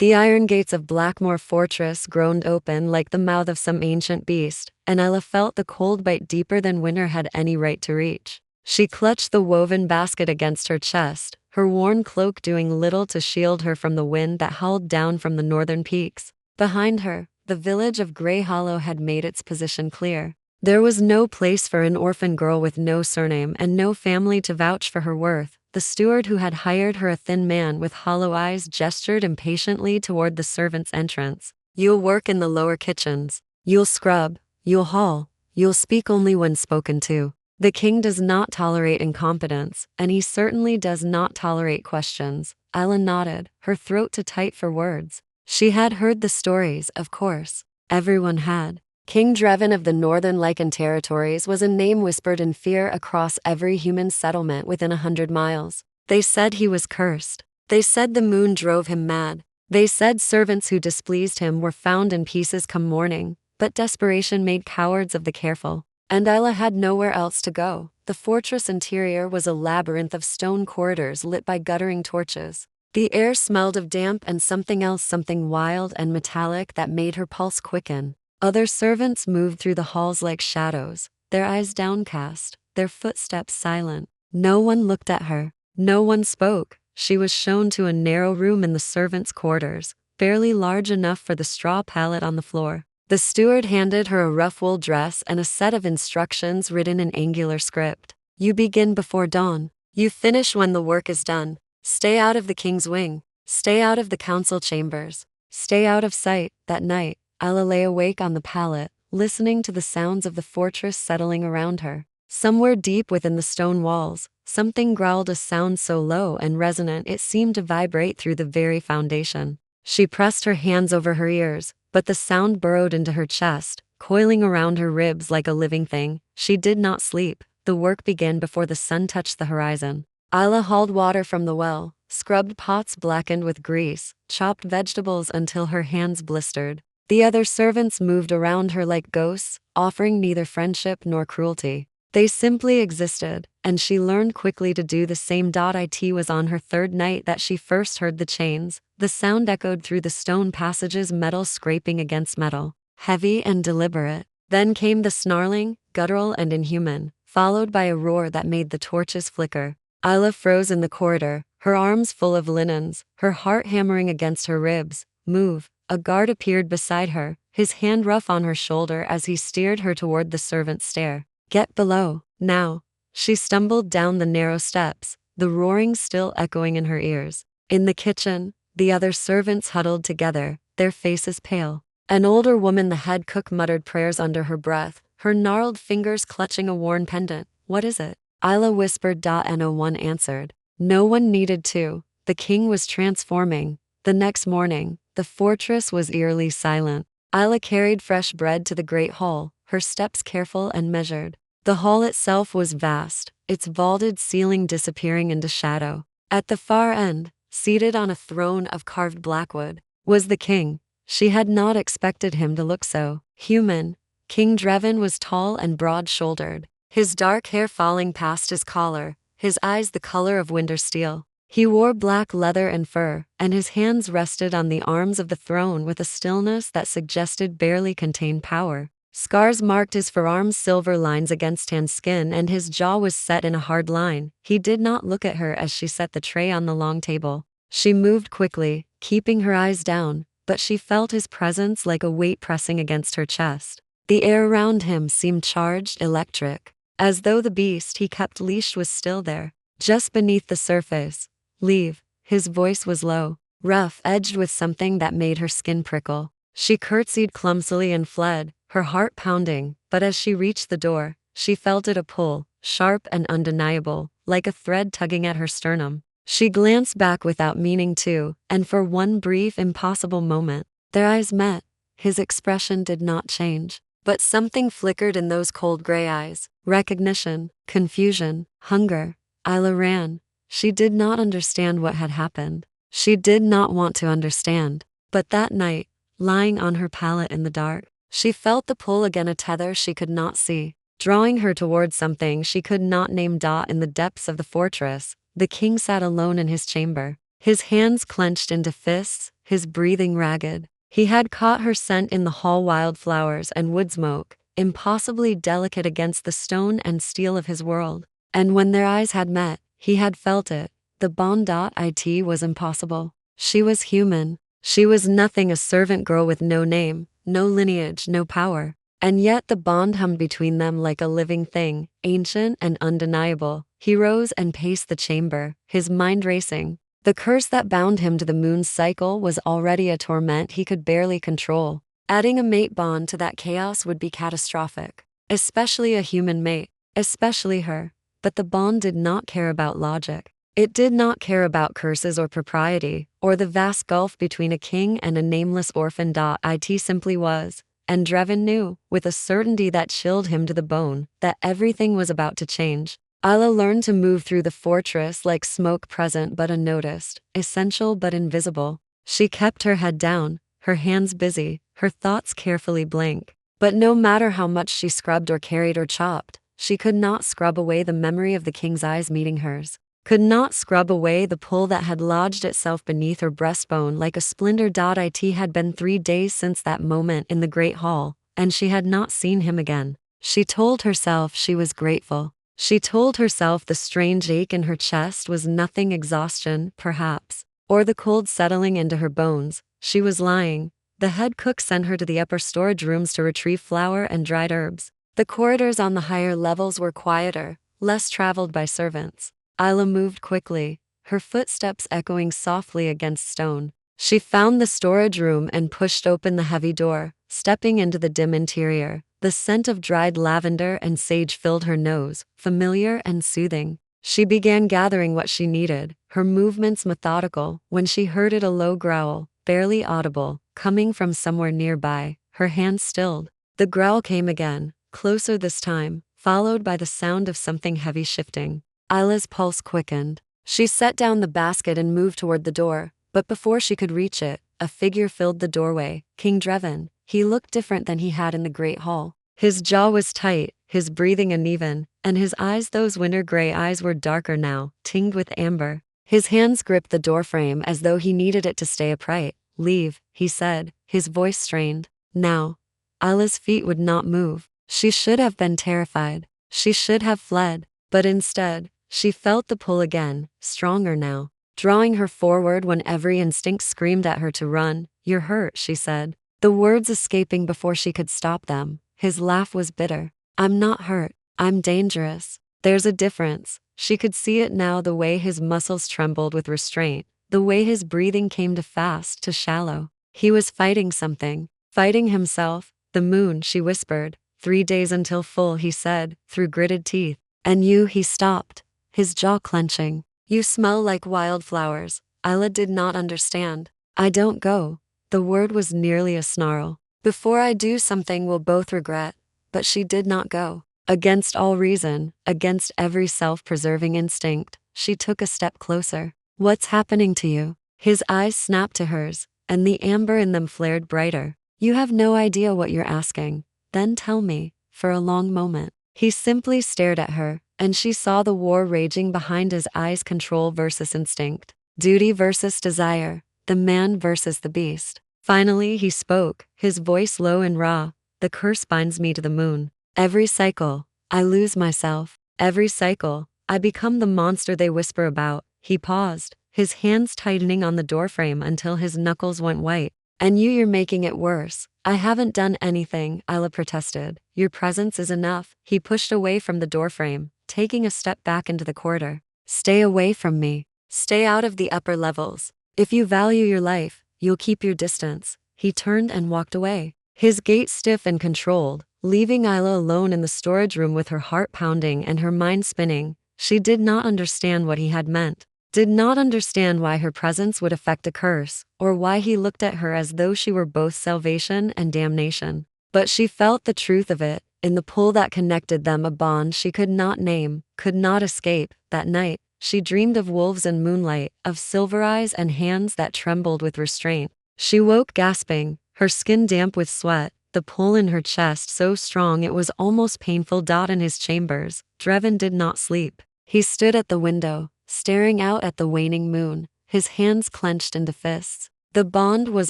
The iron gates of Blackmoor Fortress groaned open like the mouth of some ancient beast, and Ella felt the cold bite deeper than winter had any right to reach. She clutched the woven basket against her chest, her worn cloak doing little to shield her from the wind that howled down from the northern peaks. Behind her, the village of Grey Hollow had made its position clear. There was no place for an orphan girl with no surname and no family to vouch for her worth. The steward who had hired her, a thin man with hollow eyes, gestured impatiently toward the servants' entrance. "You'll work in the lower kitchens. You'll scrub. You'll haul. You'll speak only when spoken to. The king does not tolerate incompetence, and he certainly does not tolerate questions." Ella nodded, her throat too tight for words. She had heard the stories, of course. Everyone had. King Drevin of the Northern Lycan territories was a name whispered in fear across every human settlement within 100 miles. They said he was cursed. They said the moon drove him mad. They said servants who displeased him were found in pieces come morning, but desperation made cowards of the careful. And Ella had nowhere else to go. The fortress interior was a labyrinth of stone corridors lit by guttering torches. The air smelled of damp and something else, something wild and metallic that made her pulse quicken. Other servants moved through the halls like shadows, their eyes downcast, their footsteps silent. No one looked at her. No one spoke. She was shown to a narrow room in the servants' quarters, barely large enough for the straw pallet on the floor. The steward handed her a rough wool dress and a set of instructions written in angular script. "You begin before dawn. You finish when the work is done. Stay out of the king's wing. Stay out of the council chambers. Stay out of sight." That night, Ella lay awake on the pallet, listening to the sounds of the fortress settling around her. Somewhere deep within the stone walls, something growled, a sound so low and resonant it seemed to vibrate through the very foundation. She pressed her hands over her ears, but the sound burrowed into her chest, coiling around her ribs like a living thing. She did not sleep. The work began before the sun touched the horizon. Ella hauled water from the well, scrubbed pots blackened with grease, chopped vegetables until her hands blistered. The other servants moved around her like ghosts, offering neither friendship nor cruelty. They simply existed, and she learned quickly to do the same. It was on her third night that she first heard the chains. The sound echoed through the stone passages, metal scraping against metal, heavy and deliberate. Then came the snarling, guttural and inhuman, followed by a roar that made the torches flicker. Ella froze in the corridor, her arms full of linens, her heart hammering against her ribs. "Move." A guard appeared beside her, his hand rough on her shoulder as he steered her toward the servant's stair. "Get below, now." She stumbled down the narrow steps, the roaring still echoing in her ears. In the kitchen, the other servants huddled together, their faces pale. An older woman, the head cook, muttered prayers under her breath, her gnarled fingers clutching a worn pendant. "What is it?" Isla whispered. No one answered. No one needed to. The king was transforming. The next morning, the fortress was eerily silent. Isla carried fresh bread to the great hall, her steps careful and measured. The hall itself was vast, its vaulted ceiling disappearing into shadow. At the far end, seated on a throne of carved blackwood, was the king. She had not expected him to look so human. King Drevin was tall and broad-shouldered, his dark hair falling past his collar, his eyes the color of winter steel. He wore black leather and fur, and his hands rested on the arms of the throne with a stillness that suggested barely contained power. Scars marked his forearms, silver lines against tan skin, and his jaw was set in a hard line. He did not look at her as she set the tray on the long table. She moved quickly, keeping her eyes down, but she felt his presence like a weight pressing against her chest. The air around him seemed charged, electric, as though the beast he kept leashed was still there, just beneath the surface. "Leave." His voice was low, rough, edged with something that made her skin prickle. She curtsied clumsily and fled, her heart pounding, but as she reached the door, she felt it a pull, sharp and undeniable, like a thread tugging at her sternum. She glanced back without meaning to, and for one brief, impossible moment, their eyes met. His expression did not change, but something flickered in those cold gray eyes. Recognition, confusion, hunger. Isla ran. She did not understand what had happened. She did not want to understand. But that night, lying on her pallet in the dark, she felt the pull again, a tether she could not see, drawing her towards something she could not name. In the depths of the fortress, the king sat alone in his chamber, his hands clenched into fists, his breathing ragged. He had caught her scent in the hall, wildflowers and wood smoke, impossibly delicate against the stone and steel of his world. And when their eyes had met, he had felt it. The bond.it was impossible. She was human. She was nothing, a servant girl with no name, no lineage, no power. And yet the bond hummed between them like a living thing, ancient and undeniable. He rose and paced the chamber, his mind racing. The curse that bound him to the moon's cycle was already a torment he could barely control. Adding a mate bond to that chaos would be catastrophic. Especially a human mate. Especially her. But the bond did not care about logic. It did not care about curses or propriety, or the vast gulf between a king and a nameless orphan. It simply was. And Drevin knew, with a certainty that chilled him to the bone, that everything was about to change. Isla learned to move through the fortress like smoke, present but unnoticed, essential but invisible. She kept her head down, her hands busy, her thoughts carefully blank. But no matter how much she scrubbed or carried or chopped, she could not scrub away the memory of the king's eyes meeting hers. Could not scrub away the pull that had lodged itself beneath her breastbone like a splinter. It had been 3 days since that moment in the great hall, and she had not seen him again. She told herself she was grateful. She told herself the strange ache in her chest was nothing, exhaustion, perhaps, or the cold settling into her bones. She was lying. The head cook sent her to the upper storage rooms to retrieve flour and dried herbs. The corridors on the higher levels were quieter, less traveled by servants. Isla moved quickly, her footsteps echoing softly against stone. She found the storage room and pushed open the heavy door, stepping into the dim interior. The scent of dried lavender and sage filled her nose, familiar and soothing. She began gathering what she needed, her movements methodical, when she heard a low growl, barely audible, coming from somewhere nearby. Her hands stilled. The growl came again, closer this time, followed by the sound of something heavy shifting. Isla's pulse quickened. She set down the basket and moved toward the door, but before she could reach it, a figure filled the doorway. King Drevin. He looked different than he had in the great hall. His jaw was tight, his breathing uneven, and his eyes, those winter gray eyes, were darker now, tinged with amber. His hands gripped the doorframe as though he needed it to stay upright. "Leave," he said, his voice strained. Now, Isla's feet would not move. She should have been terrified. She should have fled. But instead, she felt the pull again, stronger now, drawing her forward when every instinct screamed at her to run. "You're hurt," she said, the words escaping before she could stop them. His laugh was bitter. "I'm not hurt. I'm dangerous. There's a difference." She could see it now, the way his muscles trembled with restraint, the way his breathing came to fast, to shallow. He was fighting something, fighting himself. "The moon," she whispered. "3 days until full," he said, through gritted teeth. "And you," he stopped, his jaw clenching. "You smell like wildflowers." Isla did not understand. "I don't go." The word was nearly a snarl. "Before I do something we'll both regret." But she did not go. Against all reason, against every self-preserving instinct, she took a step closer. "What's happening to you?" His eyes snapped to hers, and the amber in them flared brighter. "You have no idea what you're asking." "Then tell me." For a long moment, he simply stared at her, and she saw the war raging behind his eyes, control versus instinct, duty versus desire, the man versus the beast. Finally he spoke, his voice low and raw. "The curse binds me to the moon. Every cycle, I lose myself. Every cycle, I become the monster they whisper about." He paused, his hands tightening on the doorframe until his knuckles went white. "And you're making it worse." "I haven't done anything," Isla protested. "Your presence is enough." He pushed away from the doorframe, taking a step back into the corridor. "Stay away from me. Stay out of the upper levels. If you value your life, you'll keep your distance." He turned and walked away, his gait stiff and controlled, leaving Isla alone in the storage room with her heart pounding and her mind spinning. She did not understand what he had meant, did not understand why her presence would affect a curse, or why he looked at her as though she were both salvation and damnation. But she felt the truth of it, in the pull that connected them, a bond she could not name, could not escape. That night, she dreamed of wolves and moonlight, of silver eyes and hands that trembled with restraint. She woke gasping, her skin damp with sweat, the pull in her chest so strong it was almost painful. In his chambers, Drevin did not sleep. He stood at the window, staring out at the waning moon, his hands clenched into fists. The bond was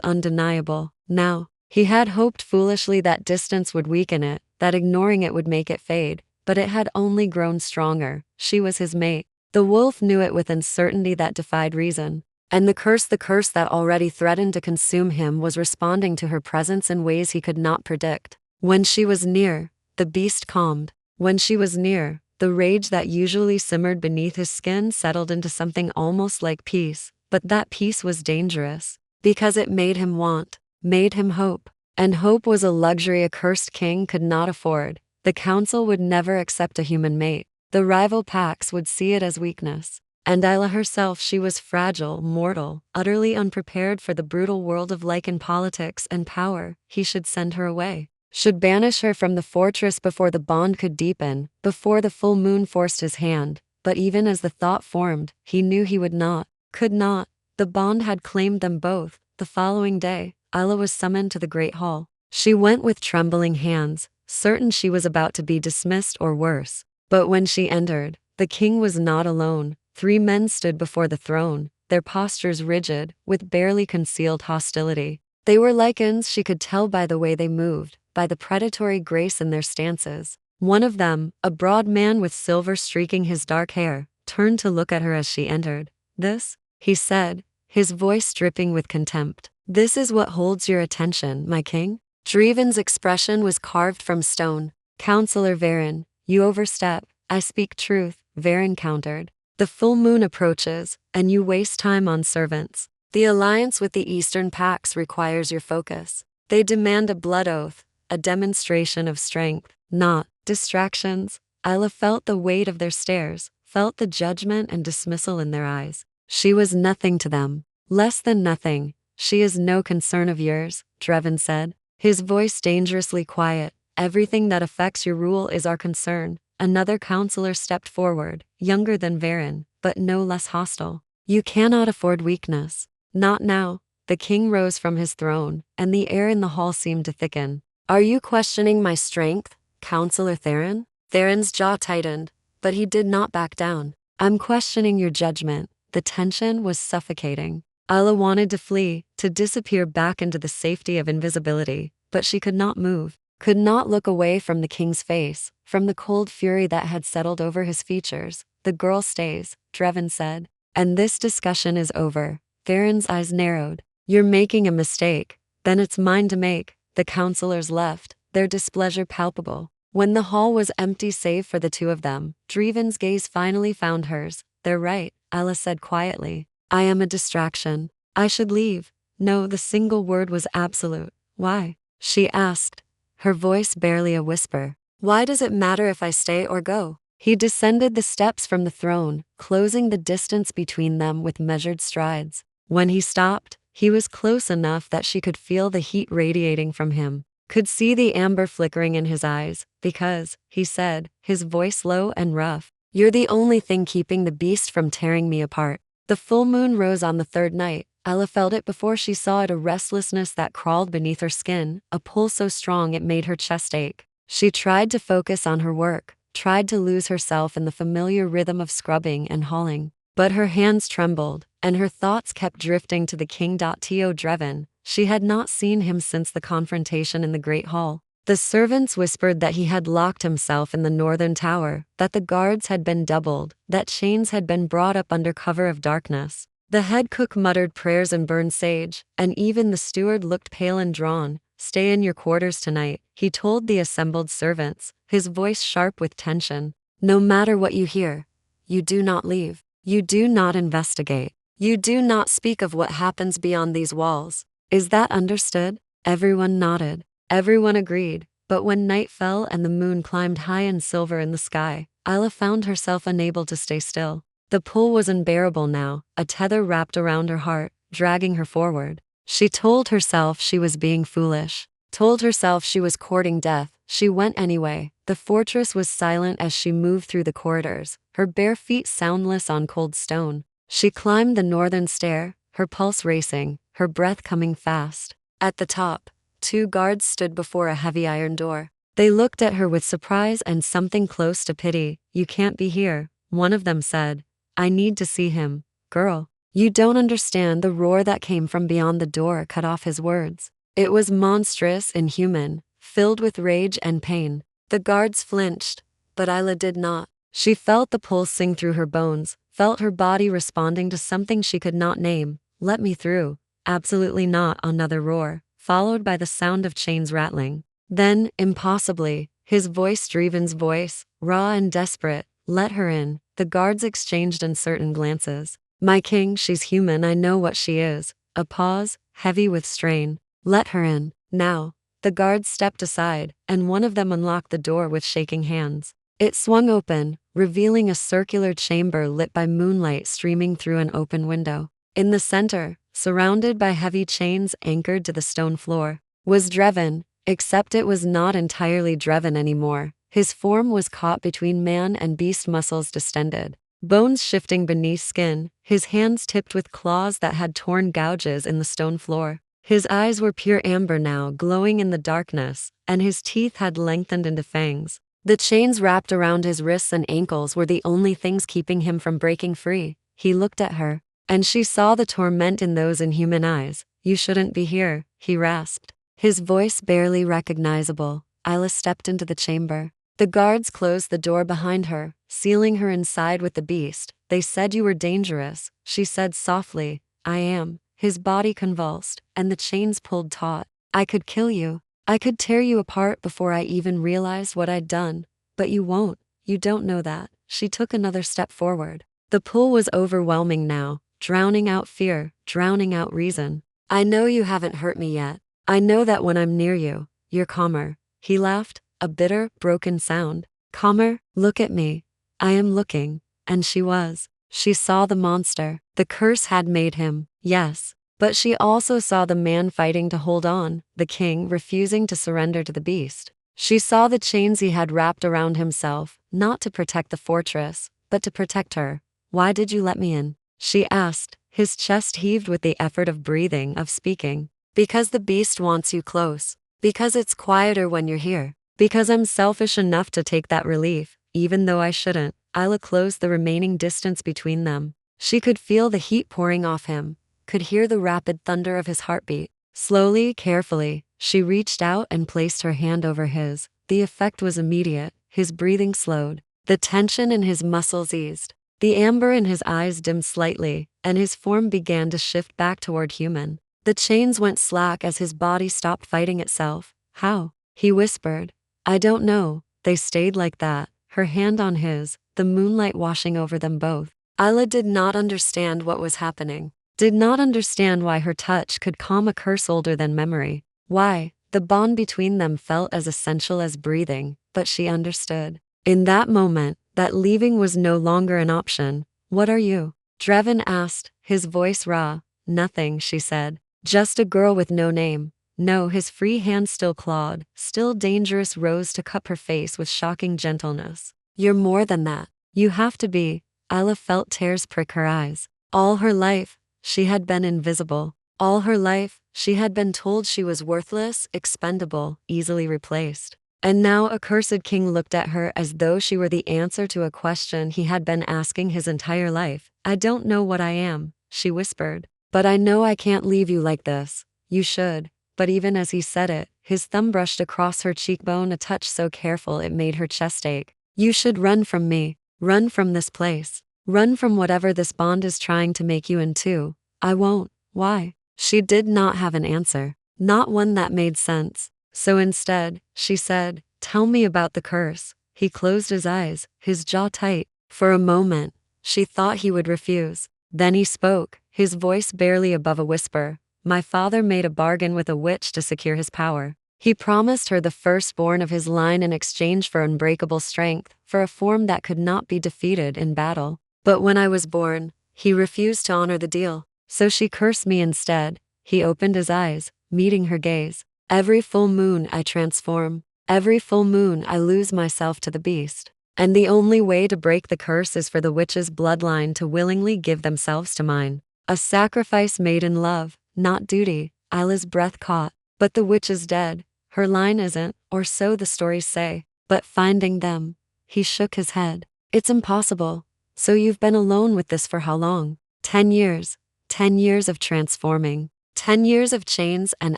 undeniable. Now, he had hoped foolishly that distance would weaken it, that ignoring it would make it fade, but it had only grown stronger. She was his mate. The wolf knew it with uncertainty that defied reason. And the curse that already threatened to consume him was responding to her presence in ways he could not predict. When she was near, the beast calmed. When she was near, the rage that usually simmered beneath his skin settled into something almost like peace. But that peace was dangerous, because it made him want, made him hope. And hope was a luxury a cursed king could not afford. The council would never accept a human mate. The rival packs would see it as weakness. And Isla herself, she was fragile, mortal, utterly unprepared for the brutal world of Lycan politics and power. He should send her away, should banish her from the fortress before the bond could deepen, before the full moon forced his hand. But even as the thought formed, he knew he would not, could not. The bond had claimed them both. The following day, Isla was summoned to the great hall. She went with trembling hands, certain she was about to be dismissed or worse. But when she entered, the king was not alone. 3 men stood before the throne, their postures rigid, with barely concealed hostility. They were Lycans, she could tell by the way they moved, by the predatory grace in their stances. One of them, a broad man with silver streaking his dark hair, turned to look at her as she entered. "This," he said, his voice dripping with contempt. "This is what holds your attention, my king?" Dreven's expression was carved from stone. "Counselor Varen, you overstep." "I speak truth," Varen countered. "The full moon approaches, and you waste time on servants. The alliance with the Eastern Pax requires your focus. They demand a blood oath, a demonstration of strength, not distractions." Isla felt the weight of their stares, felt the judgment and dismissal in their eyes. She was nothing to them, less than nothing. "She is no concern of yours," Dreven said, his voice dangerously quiet. "Everything that affects your rule is our concern." Another counselor stepped forward, younger than Varen, but no less hostile. "You cannot afford weakness." "Not now." The king rose from his throne, and the air in the hall seemed to thicken. "Are you questioning my strength, Counselor Theron?" Theron's jaw tightened, but he did not back down. "I'm questioning your judgment." The tension was suffocating. Isla wanted to flee, to disappear back into the safety of invisibility, but she could not move, could not look away from the king's face, from the cold fury that had settled over his features. "The girl stays," Dreven said. "And this discussion is over." Theron's eyes narrowed. "You're making a mistake." "Then it's mine to make." The counselors left, their displeasure palpable. When the hall was empty save for the two of them, Dreven's gaze finally found hers. "They're right," Isla said quietly. "I am a distraction. I should leave." No, the single word was absolute. "Why?" she asked, her voice barely a whisper. "Why does it matter if I stay or go?" He descended the steps from the throne, closing the distance between them with measured strides. When he stopped, he was close enough that she could feel the heat radiating from him, could see the amber flickering in his eyes. "Because," he said, his voice low and rough, "you're the only thing keeping the beast from tearing me apart." The full moon rose on the 3rd night. Ella felt it before she saw it, a restlessness that crawled beneath her skin, a pull so strong it made her chest ache. She tried to focus on her work, tried to lose herself in the familiar rhythm of scrubbing and hauling. But her hands trembled, and her thoughts kept drifting to the king. To Dreven. She had not seen him since the confrontation in the Great Hall. The servants whispered that he had locked himself in the northern tower, that the guards had been doubled, that chains had been brought up under cover of darkness. The head cook muttered prayers and burned sage, and even the steward looked pale and drawn. "Stay in your quarters tonight," he told the assembled servants, his voice sharp with tension. "No matter what you hear, you do not leave. You do not investigate. You do not speak of what happens beyond these walls. Is that understood?" Everyone nodded. Everyone agreed. But when night fell and the moon climbed high and silver in the sky, Isla found herself unable to stay still. The pull was unbearable now, a tether wrapped around her heart, dragging her forward. She told herself she was being foolish, told herself she was courting death. She went anyway. The fortress was silent as she moved through the corridors, her bare feet soundless on cold stone. She climbed the northern stair, her pulse racing, her breath coming fast. At the top, 2 guards stood before a heavy iron door. They looked at her with surprise and something close to pity. "You can't be here," one of them said. "I need to see him." "Girl." You don't understand." The roar that came from beyond the door cut off his words. It was monstrous, inhuman, filled with rage and pain. The guards flinched, but Isla did not. She felt the pulse sing through her bones, felt her body responding to something she could not name. "Let me through." "Absolutely not." Another roar, followed by the sound of chains rattling. Then, impossibly, his voice, Dreven's voice, raw and desperate. "Let her in." The guards exchanged uncertain glances. "My king, she's human. I know what she is." A pause, heavy with strain. "Let her in, now." The guards stepped aside, and one of them unlocked the door with shaking hands. It swung open, revealing a circular chamber lit by moonlight streaming through an open window. In the center, surrounded by heavy chains anchored to the stone floor, was Dreven, except it was not entirely Dreven anymore. His form was caught between man and beast, muscles distended, bones shifting beneath skin, his hands tipped with claws that had torn gouges in the stone floor. His eyes were pure amber now, glowing in the darkness, and his teeth had lengthened into fangs. The chains wrapped around his wrists and ankles were the only things keeping him from breaking free. He looked at her, and she saw the torment in those inhuman eyes. "You shouldn't be here," he rasped, his voice barely recognizable. Isla stepped into the chamber. The guards closed the door behind her, sealing her inside with the beast. "They said you were dangerous," she said softly. "I am." His body convulsed, and the chains pulled taut. "I could kill you. I could tear you apart before I even realized what I'd done. But you won't. You don't know that." She took another step forward. The pull was overwhelming now, drowning out fear, drowning out reason. "I know you haven't hurt me yet. I know that when I'm near you, you're calmer." He laughed, a bitter, broken sound. "Calmer? Look at me." "I am looking." And she was. She saw the monster. The curse had made him, yes. But she also saw the man fighting to hold on, the king refusing to surrender to the beast. She saw the chains he had wrapped around himself, not to protect the fortress, but to protect her. "Why did you let me in?" she asked. His chest heaved with the effort of breathing, of speaking. "Because the beast wants you close. Because it's quieter when you're here. Because I'm selfish enough to take that relief, even though I shouldn't." Isla closed the remaining distance between them. She could feel the heat pouring off him, could hear the rapid thunder of his heartbeat. Slowly, carefully, she reached out and placed her hand over his. The effect was immediate. His breathing slowed. The tension in his muscles eased. The amber in his eyes dimmed slightly, and his form began to shift back toward human. The chains went slack as his body stopped fighting itself. "How?" he whispered. "I don't know." They stayed like that, her hand on his, the moonlight washing over them both. Isla did not understand what was happening. Did not understand why her touch could calm a curse older than memory. Why the bond between them felt as essential as breathing, but she understood. In that moment, that leaving was no longer an option. "What are you?" Dreven asked, his voice raw. "Nothing," she said. "Just a girl with no name." No, his free hand still clawed, still dangerous, rose to cup her face with shocking gentleness. "You're more than that. You have to be." Isla felt tears prick her eyes. All her life, she had been invisible. All her life, she had been told she was worthless, expendable, easily replaced. And now a cursed king looked at her as though she were the answer to a question he had been asking his entire life. "I don't know what I am," she whispered. "But I know I can't leave you like this. You should." But even as he said it, his thumb brushed across her cheekbone, a touch so careful it made her chest ache. "You should run from me. Run from this place. Run from whatever this bond is trying to make you into." "I won't." "Why?" She did not have an answer. Not one that made sense. So instead, she said, "Tell me about the curse." He closed his eyes, his jaw tight. For a moment, she thought he would refuse. Then he spoke, his voice barely above a whisper. "My father made a bargain with a witch to secure his power. He promised her the firstborn of his line in exchange for unbreakable strength, for a form that could not be defeated in battle. But when I was born, he refused to honor the deal. So she cursed me instead." He opened his eyes, meeting her gaze. "Every full moon I transform. Every full moon I lose myself to the beast. And the only way to break the curse is for the witch's bloodline to willingly give themselves to mine. A sacrifice made in love, not duty." Isla's breath caught. "But the witch is dead. Her line isn't, or so the stories say. But finding them." He shook his head. "It's impossible. So you've been alone with this for how long?" 10 years. 10 years of transforming. 10 years of chains and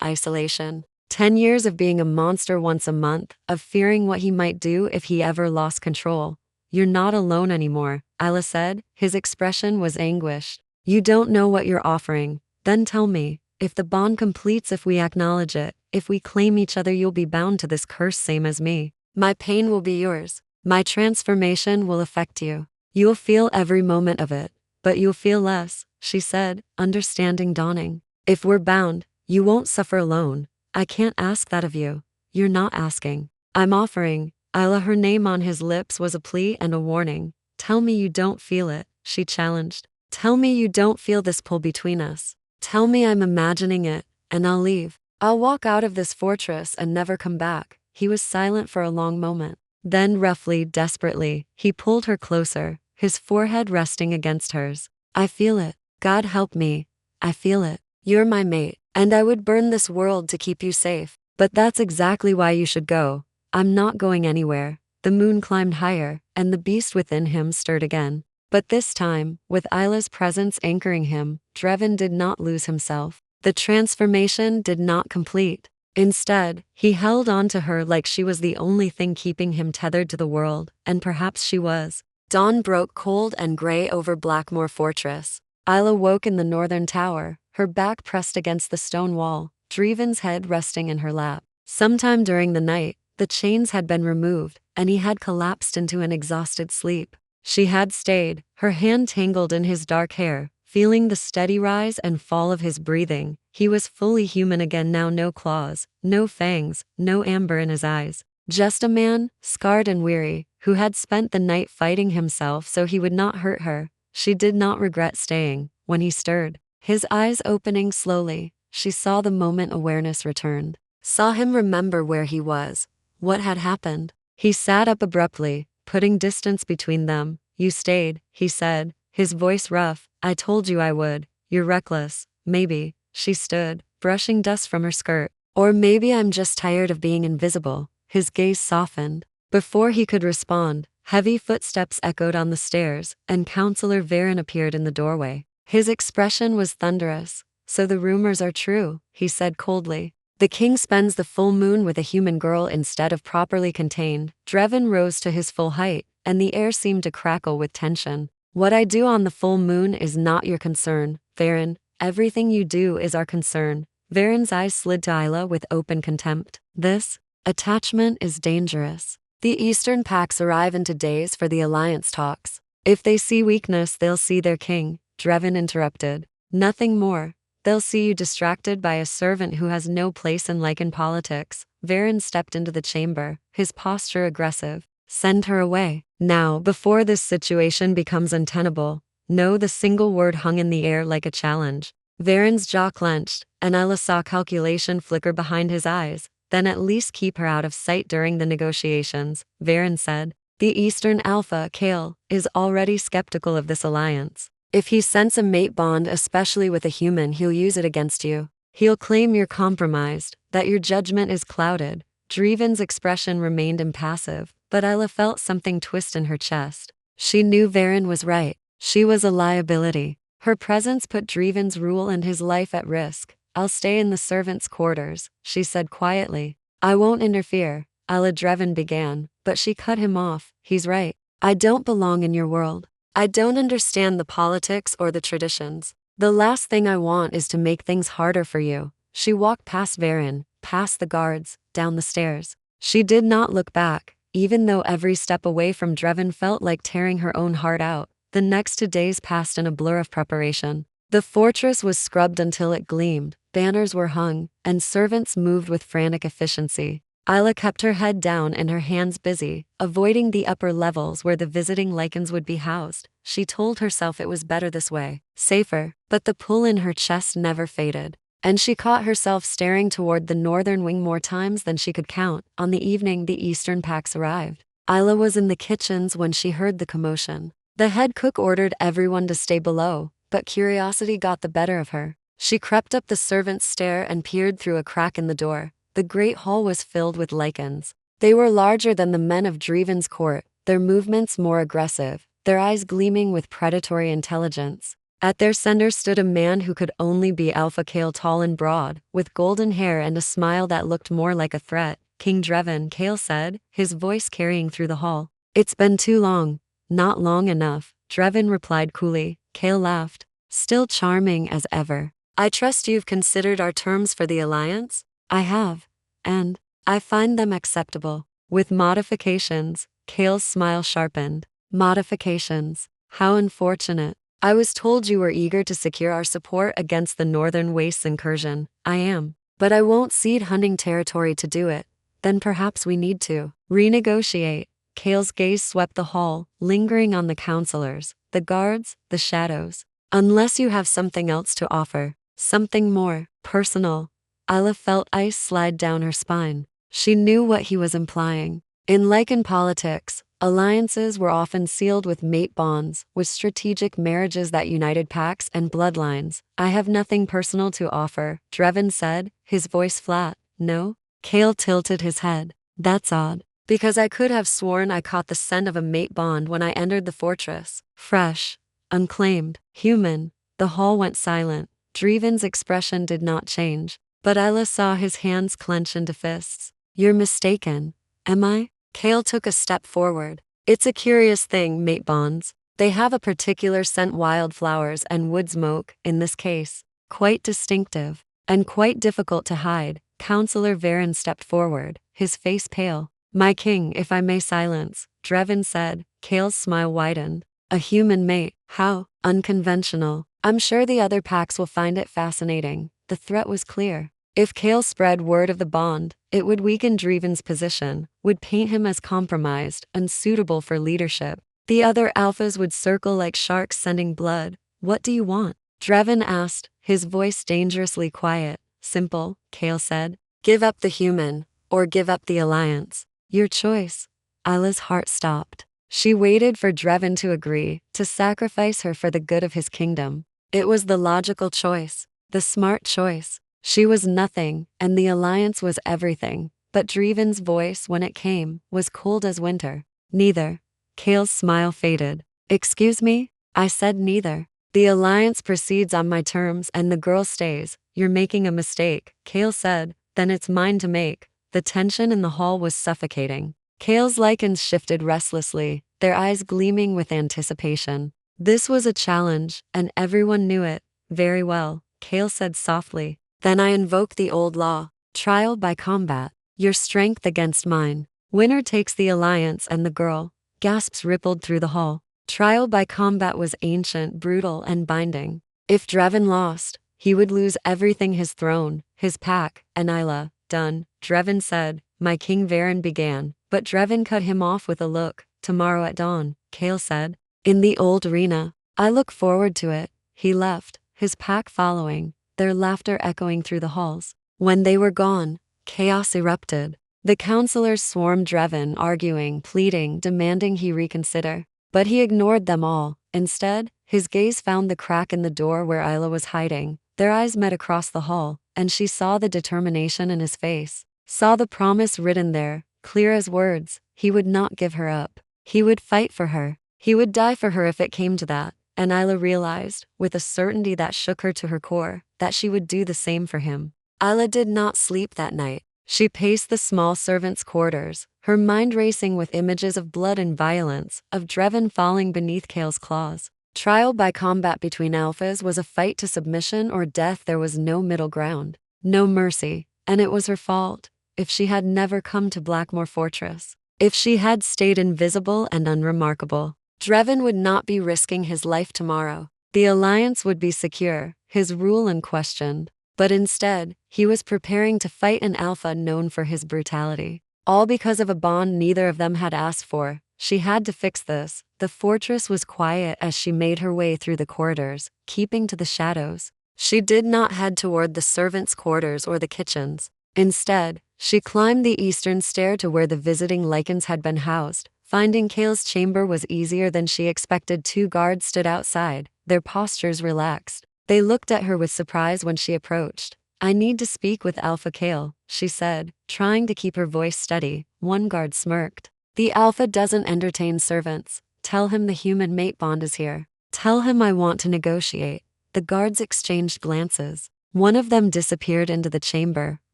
isolation. 10 years of being a monster once a month, of fearing what he might do if he ever lost control. You're not alone anymore, Isla said. His expression was anguished. You don't know what you're offering. Then tell me, if the bond completes, if we acknowledge it, if we claim each other, you'll be bound to this curse same as me. My pain will be yours. My transformation will affect you. You'll feel every moment of it, but you'll feel less, she said, understanding dawning. If we're bound, you won't suffer alone. I can't ask that of you. You're not asking. I'm offering. Isla, her name on his lips was a plea and a warning. Tell me you don't feel it, she challenged. Tell me you don't feel this pull between us. Tell me I'm imagining it, and I'll leave. I'll walk out of this fortress and never come back. He was silent for a long moment. Then roughly, desperately, he pulled her closer, his forehead resting against hers. I feel it. God help me. I feel it. You're my mate, and I would burn this world to keep you safe. But that's exactly why you should go. I'm not going anywhere. The moon climbed higher, and the beast within him stirred again. But this time, with Isla's presence anchoring him, Drevin did not lose himself. The transformation did not complete. Instead, he held on to her like she was the only thing keeping him tethered to the world, and perhaps she was. Dawn broke cold and gray over Blackmoor Fortress. Isla woke in the northern tower, her back pressed against the stone wall, Dreven's head resting in her lap. Sometime during the night, the chains had been removed, and he had collapsed into an exhausted sleep. She had stayed, her hand tangled in his dark hair, feeling the steady rise and fall of his breathing. He was fully human again now, no claws, no fangs, no amber in his eyes. Just a man, scarred and weary, who had spent the night fighting himself so he would not hurt her. She did not regret staying. When he stirred, his eyes opening slowly, she saw the moment awareness returned. Saw him remember where he was, what had happened. He sat up abruptly, putting distance between them. You stayed, he said, his voice rough. I told you I would. You're reckless. Maybe. She stood, brushing dust from her skirt. Or maybe I'm just tired of being invisible. His gaze softened. Before he could respond, heavy footsteps echoed on the stairs, and Counselor Varen appeared in the doorway. His expression was thunderous. So the rumors are true, he said coldly. The king spends the full moon with a human girl instead of properly contained. Drevin rose to his full height, and the air seemed to crackle with tension. What I do on the full moon is not your concern, Varen. Everything you do is our concern. Varen's eyes slid to Isla with open contempt. This attachment is dangerous. The Eastern Pacts arrive into days for the alliance talks. If they see weakness, they'll see their king, Drevin interrupted. Nothing more. They'll see you distracted by a servant who has no place in Lycan politics. Varen stepped into the chamber, his posture aggressive. Send her away. Now, before this situation becomes untenable. No, the single word hung in the air like a challenge. Varen's jaw clenched, and Isla saw calculation flicker behind his eyes. Then at least keep her out of sight during the negotiations, Varen said. The Eastern Alpha, Kale, is already skeptical of this alliance. If he senses a mate bond, especially with a human, he'll use it against you. He'll claim you're compromised, that your judgment is clouded. Dreven's expression remained impassive, but Isla felt something twist in her chest. She knew Varen was right. She was a liability. Her presence put Dreven's rule and his life at risk. I'll stay in the servants' quarters, she said quietly. I won't interfere, Isla Drevin began, but she cut him off. He's right. I don't belong in your world. I don't understand the politics or the traditions. The last thing I want is to make things harder for you. She walked past Varen, past the guards, down the stairs. She did not look back, even though every step away from Drevin felt like tearing her own heart out. The next 2 days passed in a blur of preparation. The fortress was scrubbed until it gleamed, banners were hung, and servants moved with frantic efficiency. Isla kept her head down and her hands busy, avoiding the upper levels where the visiting Lycans would be housed. She told herself it was better this way, safer, but the pull in her chest never faded. And she caught herself staring toward the northern wing more times than she could count. On the evening the Eastern Packs arrived, Isla was in the kitchens when she heard the commotion. The head cook ordered everyone to stay below, but curiosity got the better of her. She crept up the servants' stair and peered through a crack in the door. The great hall was filled with Lycans. They were larger than the men of Dreven's court, their movements more aggressive, their eyes gleaming with predatory intelligence. At their center stood a man who could only be Alpha Kale, tall and broad, with golden hair and a smile that looked more like a threat. King Drevin, Kale said, his voice carrying through the hall. It's been too long. Not long enough, Drevin replied coolly. Kale laughed, still charming as ever. I trust you've considered our terms for the alliance? I have. And I find them acceptable. With modifications, Kale's smile sharpened. Modifications. How unfortunate. I was told you were eager to secure our support against the Northern Wastes incursion. I am. But I won't cede hunting territory to do it. Then perhaps we need to renegotiate. Kale's gaze swept the hall, lingering on the counselors, the guards, the shadows. Unless you have something else to offer. Something more personal. Isla felt ice slide down her spine. She knew what he was implying. In Lycan politics, alliances were often sealed with mate bonds, with strategic marriages that united packs and bloodlines. I have nothing personal to offer, Drevin said, his voice flat. No? Kale tilted his head. That's odd. Because I could have sworn I caught the scent of a mate bond when I entered the fortress. Fresh. Unclaimed. Human. The hall went silent. Dreven's expression did not change. But Isla saw his hands clench into fists. You're mistaken. Am I? Kale took a step forward. It's a curious thing, mate bonds. They have a particular scent, wildflowers and wood smoke, in this case. Quite distinctive. And quite difficult to hide. Counselor Varen stepped forward, his face pale. My king, if I may silence, Drevin said. Kale's smile widened. A human mate. How? Unconventional. I'm sure the other packs will find it fascinating. The threat was clear. If Kale spread word of the bond, it would weaken Dreven's position, would paint him as compromised, unsuitable for leadership. The other alphas would circle like sharks sending blood. What do you want? Drevin asked, his voice dangerously quiet. Simple, Kale said. Give up the human, or give up the alliance. Your choice. Isla's heart stopped. She waited for Drevin to agree, to sacrifice her for the good of his kingdom. It was the logical choice, the smart choice. She was nothing, and the alliance was everything. But Dreven's voice, when it came, was cold as winter. Neither. Kale's smile faded. Excuse me? I said neither. The alliance proceeds on my terms and the girl stays. You're making a mistake, Kale said. Then it's mine to make. The tension in the hall was suffocating. Kale's lichens shifted restlessly, their eyes gleaming with anticipation. This was a challenge, and everyone knew it. Very well, Kale said softly. Then I invoke the old law. Trial by combat. Your strength against mine. Winner takes the alliance and the girl. Gasps rippled through the hall. Trial by combat was ancient, brutal, and binding. If Drevin lost, he would lose everything: his throne, his pack, and Isla. Done, Drevin said. My king Varen began, but Drevin cut him off with a look. Tomorrow at dawn, Kale said. In the old arena. I look forward to it. He left, his pack following, their laughter echoing through the halls. When they were gone, chaos erupted. The counselors swarmed Drevin, arguing, pleading, demanding he reconsider. But he ignored them all. Instead, his gaze found the crack in the door where Isla was hiding. Their eyes met across the hall, and she saw the determination in his face. Saw the promise written there, clear as words. He would not give her up. He would fight for her. He would die for her if it came to that. And Isla realized, with a certainty that shook her to her core, that she would do the same for him. Isla did not sleep that night. She paced the small servants' quarters, her mind racing with images of blood and violence, of Drevin falling beneath Kale's claws. Trial by combat between alphas was a fight to submission or death. There was no middle ground. No mercy. And it was her fault. If she had never come to Blackmoor Fortress. If she had stayed invisible and unremarkable. Drevin would not be risking his life tomorrow. The alliance would be secure, his rule unquestioned. But instead, he was preparing to fight an alpha known for his brutality. All because of a bond neither of them had asked for. She had to fix this. The fortress was quiet as she made her way through the corridors, keeping to the shadows. She did not head toward the servants' quarters or the kitchens. Instead, she climbed the eastern stair to where the visiting Lycans had been housed. Finding Kale's chamber was easier than she expected. 2 guards stood outside, their postures relaxed. They looked at her with surprise when she approached. I need to speak with Alpha Kale, she said, trying to keep her voice steady. One guard smirked. The Alpha doesn't entertain servants. Tell him the human mate bond is here. Tell him I want to negotiate." The guards exchanged glances. One of them disappeared into the chamber,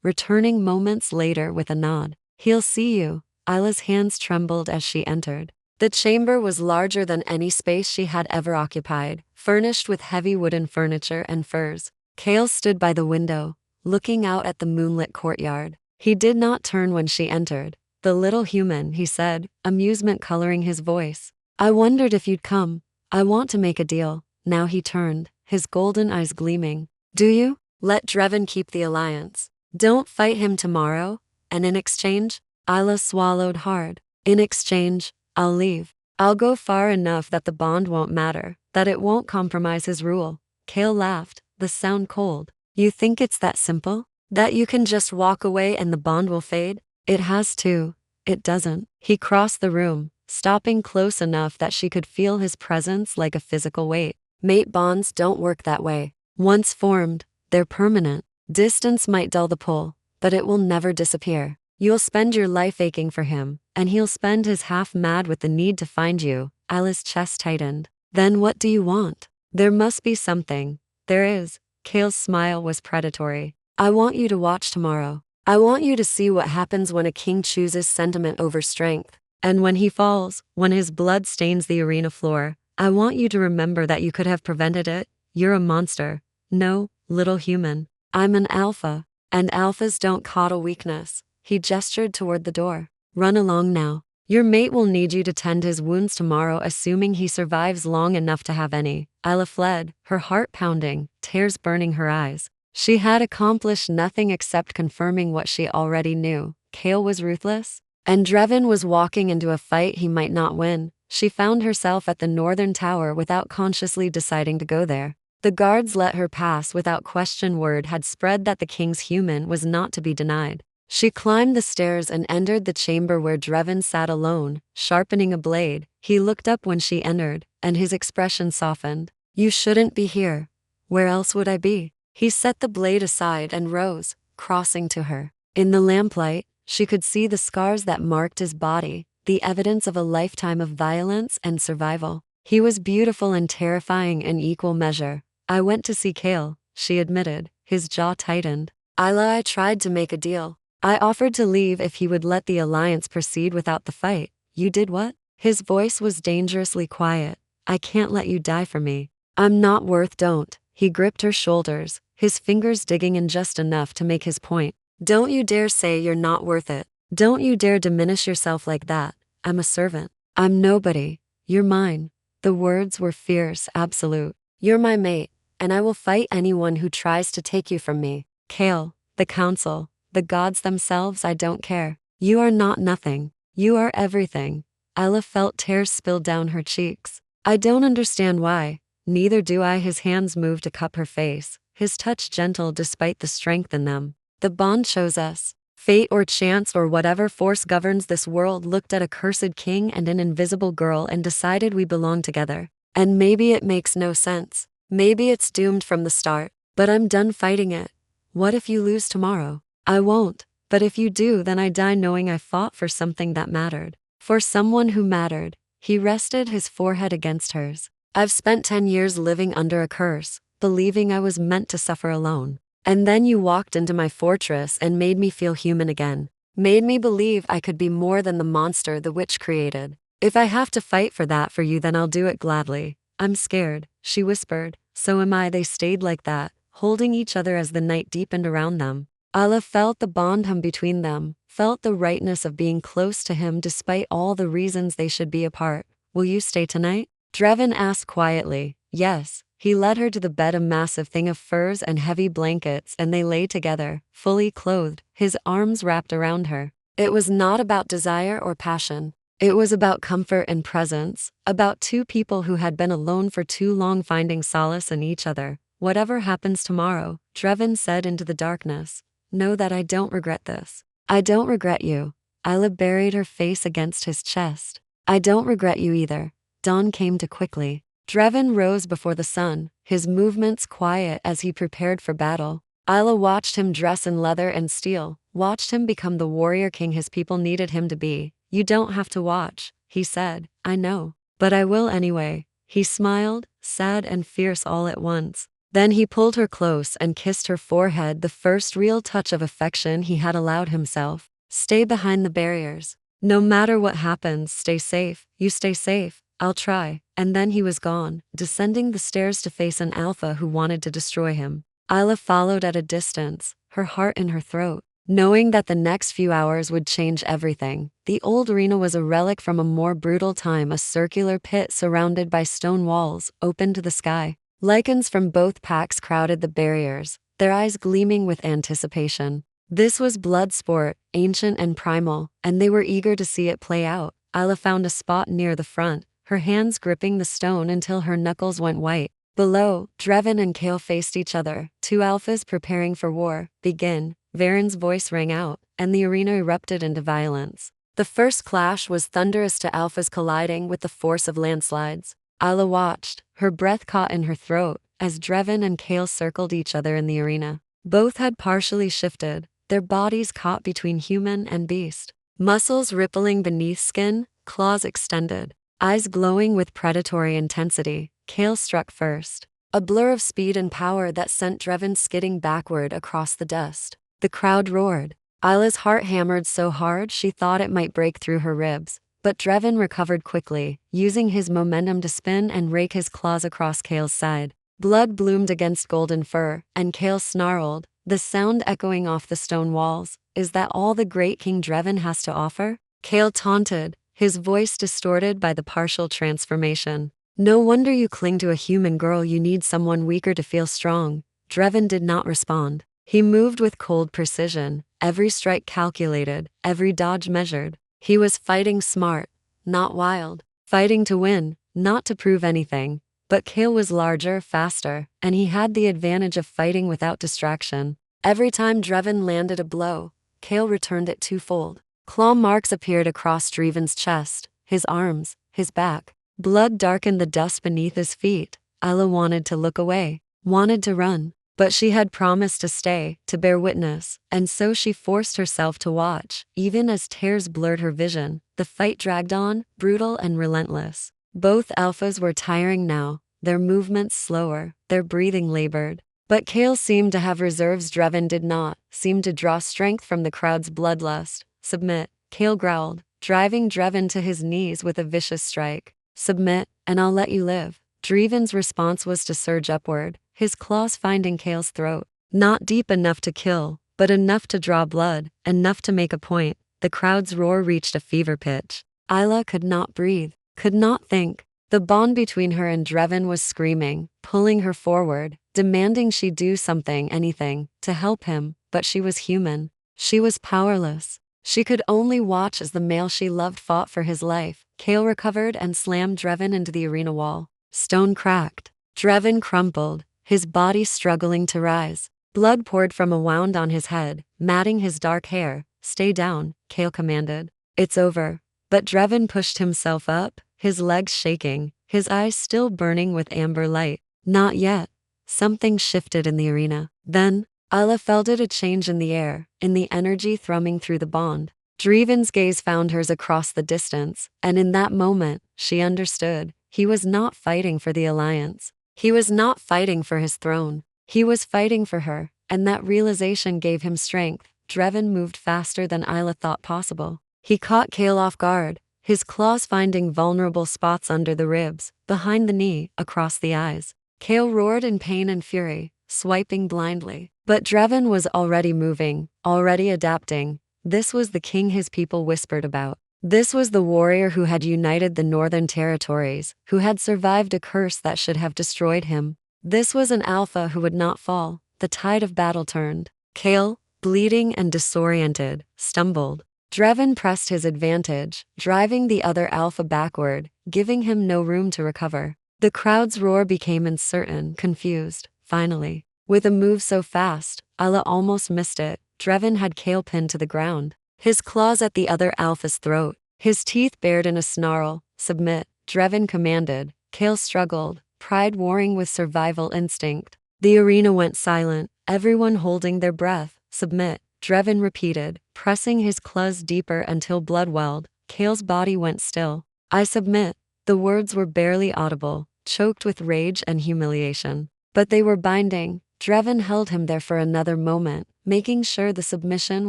returning moments later with a nod. "He'll see you." Isla's hands trembled as she entered. The chamber was larger than any space she had ever occupied, furnished with heavy wooden furniture and furs. Kale stood by the window, looking out at the moonlit courtyard. He did not turn when she entered. "The little human," he said, amusement coloring his voice. "I wondered if you'd come. I want to make a deal." Now he turned, his golden eyes gleaming. "Do you? Let Drevin keep the alliance. Don't fight him tomorrow, and in exchange?" Isla swallowed hard. "In exchange, I'll leave. I'll go far enough that the bond won't matter, that it won't compromise his rule." Kale laughed, the sound cold. "You think it's that simple? That you can just walk away and the bond will fade? It has to. It doesn't." He crossed the room, stopping close enough that she could feel his presence like a physical weight. "Mate bonds don't work that way. Once formed, they're permanent. Distance might dull the pull, but it will never disappear. You'll spend your life aching for him, and he'll spend his half mad with the need to find you." Alice's chest tightened. "Then what do you want?" "There must be something." "There is." Kale's smile was predatory. "I want you to watch tomorrow. I want you to see what happens when a king chooses sentiment over strength. And when he falls, when his blood stains the arena floor, I want you to remember that you could have prevented it. You're a monster." "No, little human. I'm an alpha. And alphas don't coddle weakness." He gestured toward the door. "Run along now. Your mate will need you to tend his wounds tomorrow, assuming he survives long enough to have any." Isla fled, her heart pounding, tears burning her eyes. She had accomplished nothing except confirming what she already knew. Kale was ruthless, and Drevin was walking into a fight he might not win. She found herself at the northern tower without consciously deciding to go there. The guards let her pass without question. Word had spread that the king's human was not to be denied. She climbed the stairs and entered the chamber where Drevin sat alone, sharpening a blade. He looked up when she entered, and his expression softened. "You shouldn't be here. Where else would I be?" He set the blade aside and rose, crossing to her. In the lamplight, she could see the scars that marked his body, the evidence of a lifetime of violence and survival. He was beautiful and terrifying in equal measure. "I went to see Kale," she admitted, his jaw tightened. "Isla, I tried to make a deal. I offered to leave if he would let the alliance proceed without the fight." "You did what?" His voice was dangerously quiet. "I can't let you die for me. I'm not worth." "Don't." He gripped her shoulders, his fingers digging in just enough to make his point. "Don't you dare say you're not worth it. Don't you dare diminish yourself like that. I'm a servant. I'm nobody. You're mine." The words were fierce, absolute. "You're my mate, and I will fight anyone who tries to take you from me. Kale, the council, the gods themselves, I don't care. You are not nothing. You are everything." Ella felt tears spill down her cheeks. "I don't understand why." "Neither do I." His hands moved to cup her face, his touch gentle despite the strength in them. "The bond chose us. Fate or chance or whatever force governs this world looked at a cursed king and an invisible girl and decided we belong together. And maybe it makes no sense. Maybe it's doomed from the start. But I'm done fighting it. What if you lose tomorrow?" "I won't. But if you do, then I die knowing I fought for something that mattered. For someone who mattered." He rested his forehead against hers. "I've spent 10 years living under a curse, believing I was meant to suffer alone. And then you walked into my fortress and made me feel human again. Made me believe I could be more than the monster the witch created. If I have to fight for that for you, then I'll do it gladly." "I'm scared," she whispered. "So am I." They stayed like that, holding each other as the night deepened around them. Ala felt the bond hum between them, felt the rightness of being close to him despite all the reasons they should be apart. "Will you stay tonight?" Drevin asked quietly. "Yes." He led her to the bed, a massive thing of furs and heavy blankets, and they lay together, fully clothed, his arms wrapped around her. It was not about desire or passion. It was about comfort and presence, about two people who had been alone for too long finding solace in each other. "Whatever happens tomorrow," Drevin said into the darkness, "know that I don't regret this." "I don't regret you." Isla buried her face against his chest. "I don't regret you either." Dawn came too quickly. Drevin rose before the sun, his movements quiet as he prepared for battle. Isla watched him dress in leather and steel, watched him become the warrior king his people needed him to be. "You don't have to watch," he said. "I know. But I will anyway." He smiled, sad and fierce all at once. Then he pulled her close and kissed her forehead, the first real touch of affection he had allowed himself. Stay behind the barriers. No matter what happens, stay safe. You stay safe. I'll try. And then he was gone, descending the stairs to face an alpha who wanted to destroy him. Isla followed at a distance, her heart in her throat, knowing that the next few hours would change everything. The old arena was a relic from a more brutal time, a circular pit surrounded by stone walls, open to the sky. Lycans from both packs crowded the barriers, their eyes gleaming with anticipation. This was blood sport, ancient and primal, and they were eager to see it play out. Isla found a spot near the front, her hands gripping the stone until her knuckles went white. Below, Drevin and Kale faced each other, two alphas preparing for war. Begin. Varen's voice rang out, and the arena erupted into violence. The first clash was thunderous to alphas colliding with the force of landslides. Isla watched, her breath caught in her throat, as Drevin and Kale circled each other in the arena. Both had partially shifted, their bodies caught between human and beast. Muscles rippling beneath skin, claws extended, eyes glowing with predatory intensity. Kale struck first, a blur of speed and power that sent Drevin skidding backward across the dust. The crowd roared. Isla's heart hammered so hard she thought it might break through her ribs. But Drevin recovered quickly, using his momentum to spin and rake his claws across Kale's side. Blood bloomed against golden fur, and Kale snarled, the sound echoing off the stone walls. Is that all the great King Drevin has to offer? Kale taunted, his voice distorted by the partial transformation. No wonder you cling to a human girl, you need someone weaker to feel strong. Drevin did not respond. He moved with cold precision, every strike calculated, every dodge measured. He was fighting smart, not wild. Fighting to win, not to prove anything. But Kale was larger, faster, and he had the advantage of fighting without distraction. Every time Drevin landed a blow, Kale returned it twofold. Claw marks appeared across Dreven's chest, his arms, his back. Blood darkened the dust beneath his feet. Isla wanted to look away, wanted to run. But she had promised to stay, to bear witness, and so she forced herself to watch. Even as tears blurred her vision, the fight dragged on, brutal and relentless. Both alphas were tiring now, their movements slower, their breathing labored. But Kale seemed to have reserves Drevin did not, seemed to draw strength from the crowd's bloodlust. Submit, Kale growled, driving Drevin to his knees with a vicious strike. Submit, and I'll let you live. Dreven's response was to surge upward, his claws finding Kale's throat. Not deep enough to kill, but enough to draw blood, enough to make a point. The crowd's roar reached a fever pitch. Isla could not breathe, could not think. The bond between her and Drevin was screaming, pulling her forward, demanding she do something, anything, to help him, but she was human. She was powerless. She could only watch as the male she loved fought for his life. Kale recovered and slammed Drevin into the arena wall. Stone cracked. Drevin crumpled, his body struggling to rise. Blood poured from a wound on his head, matting his dark hair. Stay down, Kale commanded. It's over. But Drevin pushed himself up, his legs shaking, his eyes still burning with amber light. Not yet. Something shifted in the arena. Then, Isla felt it, a change in the air, in the energy thrumming through the bond. Dreven's gaze found hers across the distance, and in that moment, she understood. He was not fighting for the alliance. He was not fighting for his throne. He was fighting for her, and that realization gave him strength. Drevin moved faster than Isla thought possible. He caught Kale off guard, his claws finding vulnerable spots under the ribs, behind the knee, across the eyes. Kale roared in pain and fury, swiping blindly. But Drevin was already moving, already adapting. This was the king his people whispered about. This was the warrior who had united the northern territories, who had survived a curse that should have destroyed him. This was an alpha who would not fall. The tide of battle turned. Kale, bleeding and disoriented, stumbled. Drevin pressed his advantage, driving the other alpha backward, giving him no room to recover. The crowd's roar became uncertain, confused. Finally, with a move so fast, Isla almost missed it. Drevin had Kale pinned to the ground, his claws at the other alpha's throat, his teeth bared in a snarl. Submit, Drevin commanded. Kale struggled, pride warring with survival instinct. The arena went silent, everyone holding their breath. Submit, Drevin repeated, pressing his claws deeper until blood welled. Kale's body went still. I submit. The words were barely audible, choked with rage and humiliation. But they were binding. Drevin held him there for another moment, making sure the submission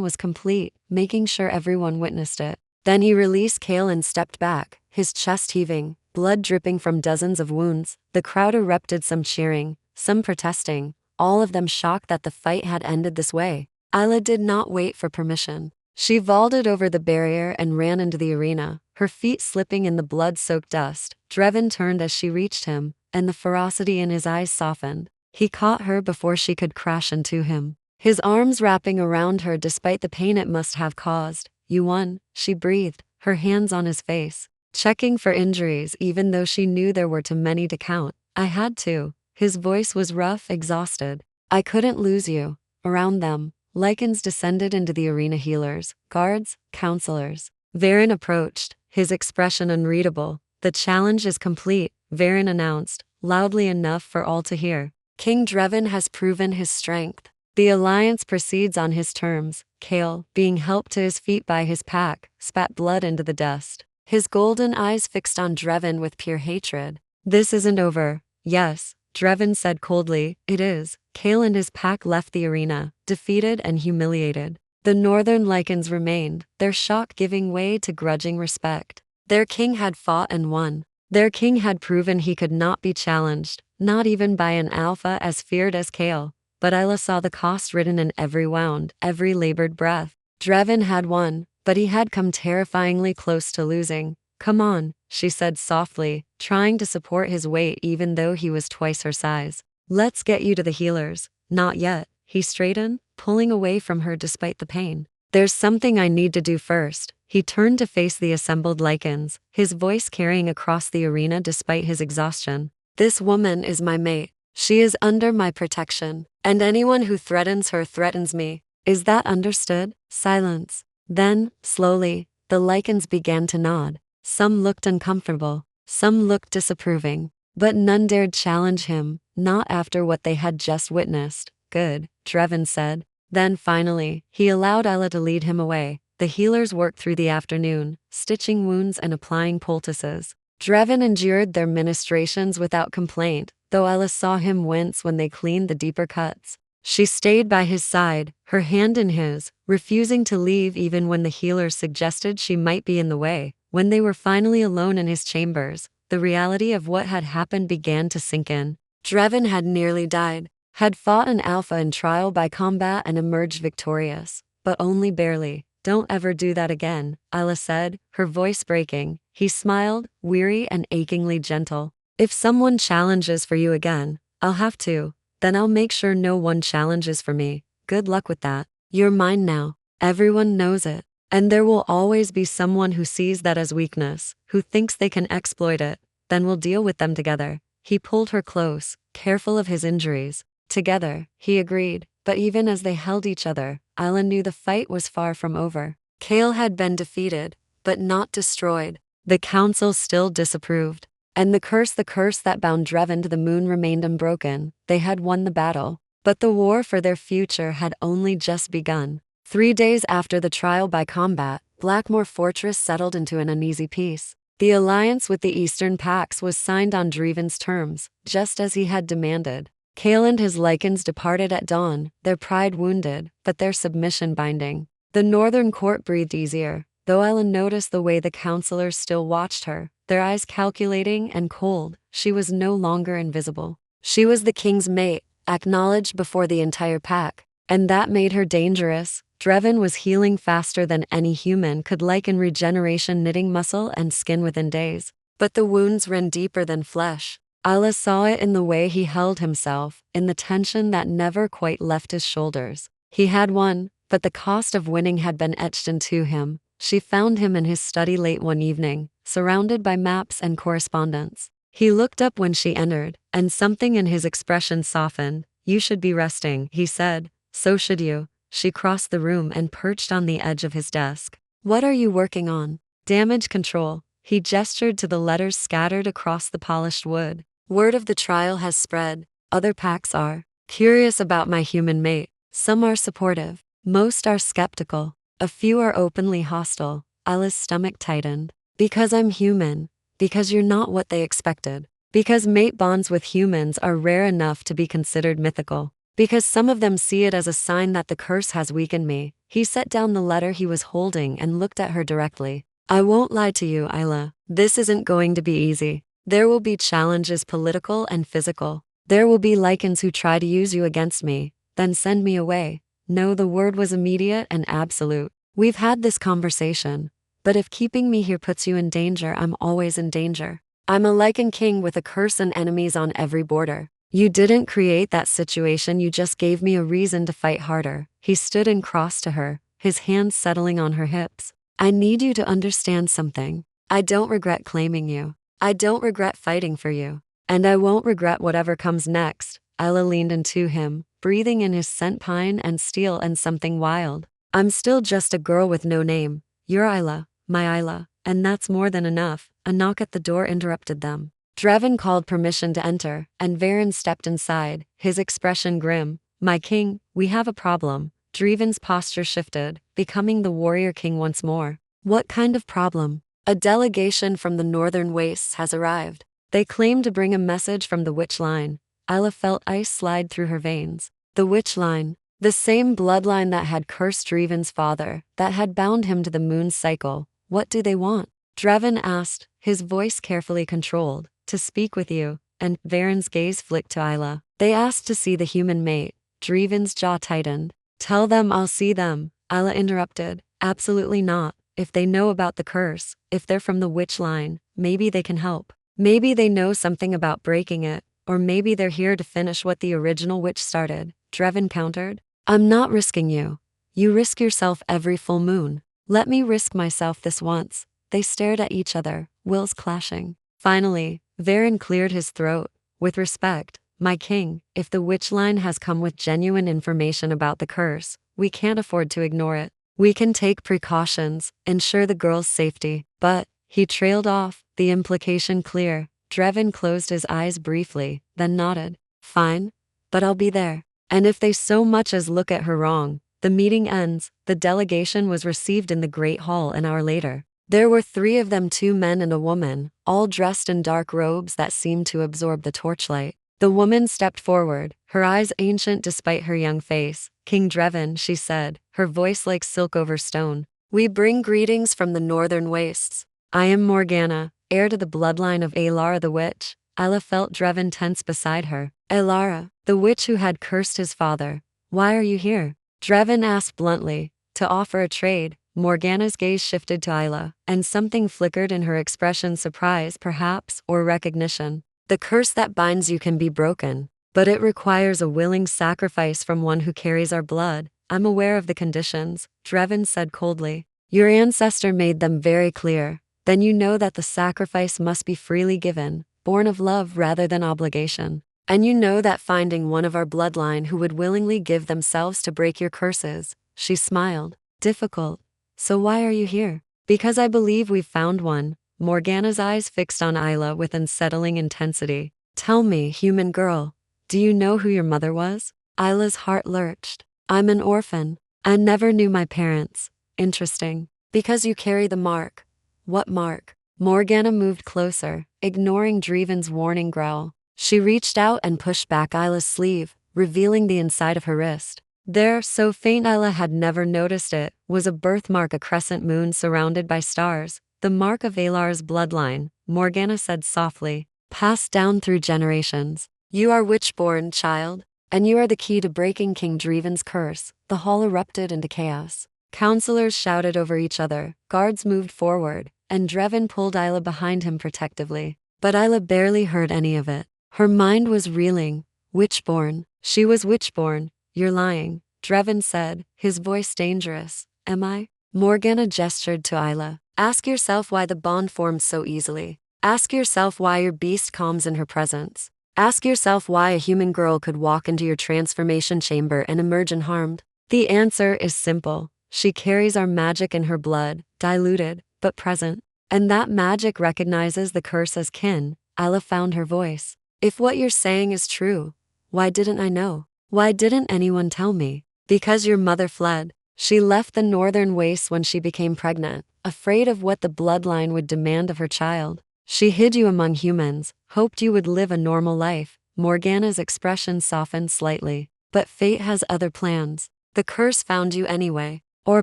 was complete, making sure everyone witnessed it. Then he released Kale and stepped back, his chest heaving, blood dripping from dozens of wounds. The crowd erupted, some cheering, some protesting, all of them shocked that the fight had ended this way. Isla did not wait for permission. She vaulted over the barrier and ran into the arena, her feet slipping in the blood-soaked dust. Drevin turned as she reached him, and the ferocity in his eyes softened. He caught her before she could crash into him, his arms wrapping around her despite the pain it must have caused. "You won," she breathed, her hands on his face, checking for injuries even though she knew there were too many to count. "I had to." His voice was rough, exhausted. "I couldn't lose you." Around them, Lycans descended into the arena, healers, guards, counselors. Varen approached, his expression unreadable. "The challenge is complete," Varen announced, loudly enough for all to hear. "King Drevin has proven his strength. The alliance proceeds on his terms." Kale, being helped to his feet by his pack, spat blood into the dust, his golden eyes fixed on Drevin with pure hatred. "This isn't over." "Yes," Drevin said coldly, "it is." Kale and his pack left the arena, defeated and humiliated. The northern Lycans remained, their shock giving way to grudging respect. Their king had fought and won. Their king had proven he could not be challenged, not even by an alpha as feared as Kale. But Isla saw the cost written in every wound, every labored breath. Drevin had won, but he had come terrifyingly close to losing. "Come on," she said softly, trying to support his weight even though he was twice her size. "Let's get you to the healers." "Not yet." He straightened, pulling away from her despite the pain. "There's something I need to do first." He turned to face the assembled Lycans, his voice carrying across the arena despite his exhaustion. "This woman is my mate. She is under my protection, and anyone who threatens her threatens me. Is that understood?" Silence. Then, slowly, the Lycans began to nod. Some looked uncomfortable, some looked disapproving, but none dared challenge him, not after what they had just witnessed. "Good," Drevin said. Then finally, he allowed Isla to lead him away. The healers worked through the afternoon, stitching wounds and applying poultices. Drevin endured their ministrations without complaint, though Isla saw him wince when they cleaned the deeper cuts. She stayed by his side, her hand in his, refusing to leave even when the healers suggested she might be in the way. When they were finally alone in his chambers, the reality of what had happened began to sink in. Drevin had nearly died, had fought an alpha in trial by combat and emerged victorious, but only barely. "Don't ever do that again," Isla said, her voice breaking. He smiled, weary and achingly gentle. "If someone challenges for you again, I'll have to. Then I'll make sure no one challenges for me. Good luck with that. You're mine now. Everyone knows it. And there will always be someone who sees that as weakness, who thinks they can exploit it. Then we'll deal with them together." He pulled her close, careful of his injuries. "Together," he agreed, but even as they held each other, Isla knew the fight was far from over. Kale had been defeated, but not destroyed. The council still disapproved. And the curse that bound Drevin to the moon remained unbroken. They had won the battle, but the war for their future had only just begun. 3 days after the trial by combat, Blackmoor Fortress settled into an uneasy peace. The alliance with the Eastern Pax was signed on Dreven's terms, just as he had demanded. Kale and his Lycans departed at dawn, their pride wounded, but their submission binding. The northern court breathed easier, though Ellen noticed the way the counselors still watched her, their eyes calculating and cold. She was no longer invisible. She was the king's mate, acknowledged before the entire pack, and that made her dangerous. Drevin was healing faster than any human could, Lycan regeneration knitting muscle and skin within days. But the wounds ran deeper than flesh. Isla saw it in the way he held himself, in the tension that never quite left his shoulders. He had won, but the cost of winning had been etched into him. She found him in his study late one evening, surrounded by maps and correspondence. He looked up when she entered, and something in his expression softened. "You should be resting," he said. "So should you." She crossed the room and perched on the edge of his desk. "What are you working on?" "Damage control." He gestured to the letters scattered across the polished wood. "Word of the trial has spread. Other packs are curious about my human mate. Some are supportive. Most are skeptical. A few are openly hostile." Isla's stomach tightened. "Because I'm human. Because you're not what they expected." Because mate bonds with humans are rare enough to be considered mythical. Because some of them see it as a sign that the curse has weakened me. He set down the letter he was holding and looked at her directly. I won't lie to you, Isla. This isn't going to be easy. There will be challenges, political and physical. There will be Lycans who try to use you against me, then send me away. No, the word was immediate and absolute. We've had this conversation. But if keeping me here puts you in danger, I'm always in danger. I'm a Lycan King with a curse and enemies on every border. You didn't create that situation, you just gave me a reason to fight harder. He stood and crossed to her, his hands settling on her hips. I need you to understand something. I don't regret claiming you. I don't regret fighting for you. And I won't regret whatever comes next. Isla leaned into him, breathing in his scent, pine and steel and something wild. I'm still just a girl with no name. You're Isla, my Isla, and that's more than enough. A knock at the door interrupted them. Drevin called permission to enter, and Varen stepped inside, his expression grim. My king, we have a problem. Dreven's posture shifted, becoming the warrior king once more. What kind of problem? A delegation from the northern wastes has arrived. They claim to bring a message from the witch line. Isla felt ice slide through her veins. The witch line. The same bloodline that had cursed Dreven's father, that had bound him to the moon's cycle. What do they want? Drevin asked, his voice carefully controlled. To speak with you, and Varen's gaze flicked to Isla. They asked to see the human mate. Dreven's jaw tightened. Tell them I'll see them, Isla interrupted. Absolutely not. If they know about the curse, if they're from the witch line, maybe they can help. Maybe they know something about breaking it, or maybe they're here to finish what the original witch started, Drevin countered. I'm not risking you. You risk yourself every full moon. Let me risk myself this once. They stared at each other, wills clashing. Finally, Varen cleared his throat. With respect, my king, if the witch line has come with genuine information about the curse, we can't afford to ignore it. We can take precautions, ensure the girl's safety. But, he trailed off, the implication clear. Drevin closed his eyes briefly, then nodded. Fine, but I'll be there. And if they so much as look at her wrong, the meeting ends. The delegation was received in the Great Hall an hour later. There were 3 of them, 2 men and a woman, all dressed in dark robes that seemed to absorb the torchlight. The woman stepped forward, her eyes ancient despite her young face. King Drevin, she said, her voice like silk over stone. We bring greetings from the northern wastes. I am Morgana, heir to the bloodline of Alara the witch. Isla felt Drevin tense beside her. Alara, the witch who had cursed his father. Why are you here? Drevin asked bluntly. To offer a trade. Morgana's gaze shifted to Isla, and something flickered in her expression, surprise perhaps, or recognition. The curse that binds you can be broken, but it requires a willing sacrifice from one who carries our blood. I'm aware of the conditions, Drevin said coldly. Your ancestor made them very clear. Then you know that the sacrifice must be freely given, born of love rather than obligation. And you know that finding one of our bloodline who would willingly give themselves to break your curses, she smiled, difficult. So why are you here? Because I believe we've found one. Morgana's eyes fixed on Isla with unsettling intensity. Tell me, human girl, do you know who your mother was? Isla's heart lurched. I'm an orphan. I never knew my parents. Interesting. Because you carry the mark. What mark? Morgana moved closer, ignoring Dreven's warning growl. She reached out and pushed back Isla's sleeve, revealing the inside of her wrist. There, so faint Isla had never noticed it, was a birthmark, a crescent moon surrounded by stars. The mark of Alar's bloodline, Morgana said softly, passed down through generations. You are witch-born, child, and you are the key to breaking King Dreven's curse. The hall erupted into chaos. Counselors shouted over each other, guards moved forward, and Drevin pulled Isla behind him protectively. But Isla barely heard any of it. Her mind was reeling. Witch-born. She was witch-born. You're lying, Drevin said, his voice dangerous. Am I? Morgana gestured to Isla. Ask yourself why the bond formed so easily. Ask yourself why your beast calms in her presence. Ask yourself why a human girl could walk into your transformation chamber and emerge unharmed. The answer is simple. She carries our magic in her blood, diluted, but present. And that magic recognizes the curse as kin. Isla found her voice. If what you're saying is true, why didn't I know? Why didn't anyone tell me? Because your mother fled. She left the northern wastes when she became pregnant, afraid of what the bloodline would demand of her child. She hid you among humans, hoped you would live a normal life. Morgana's expression softened slightly. But fate has other plans. The curse found you anyway. Or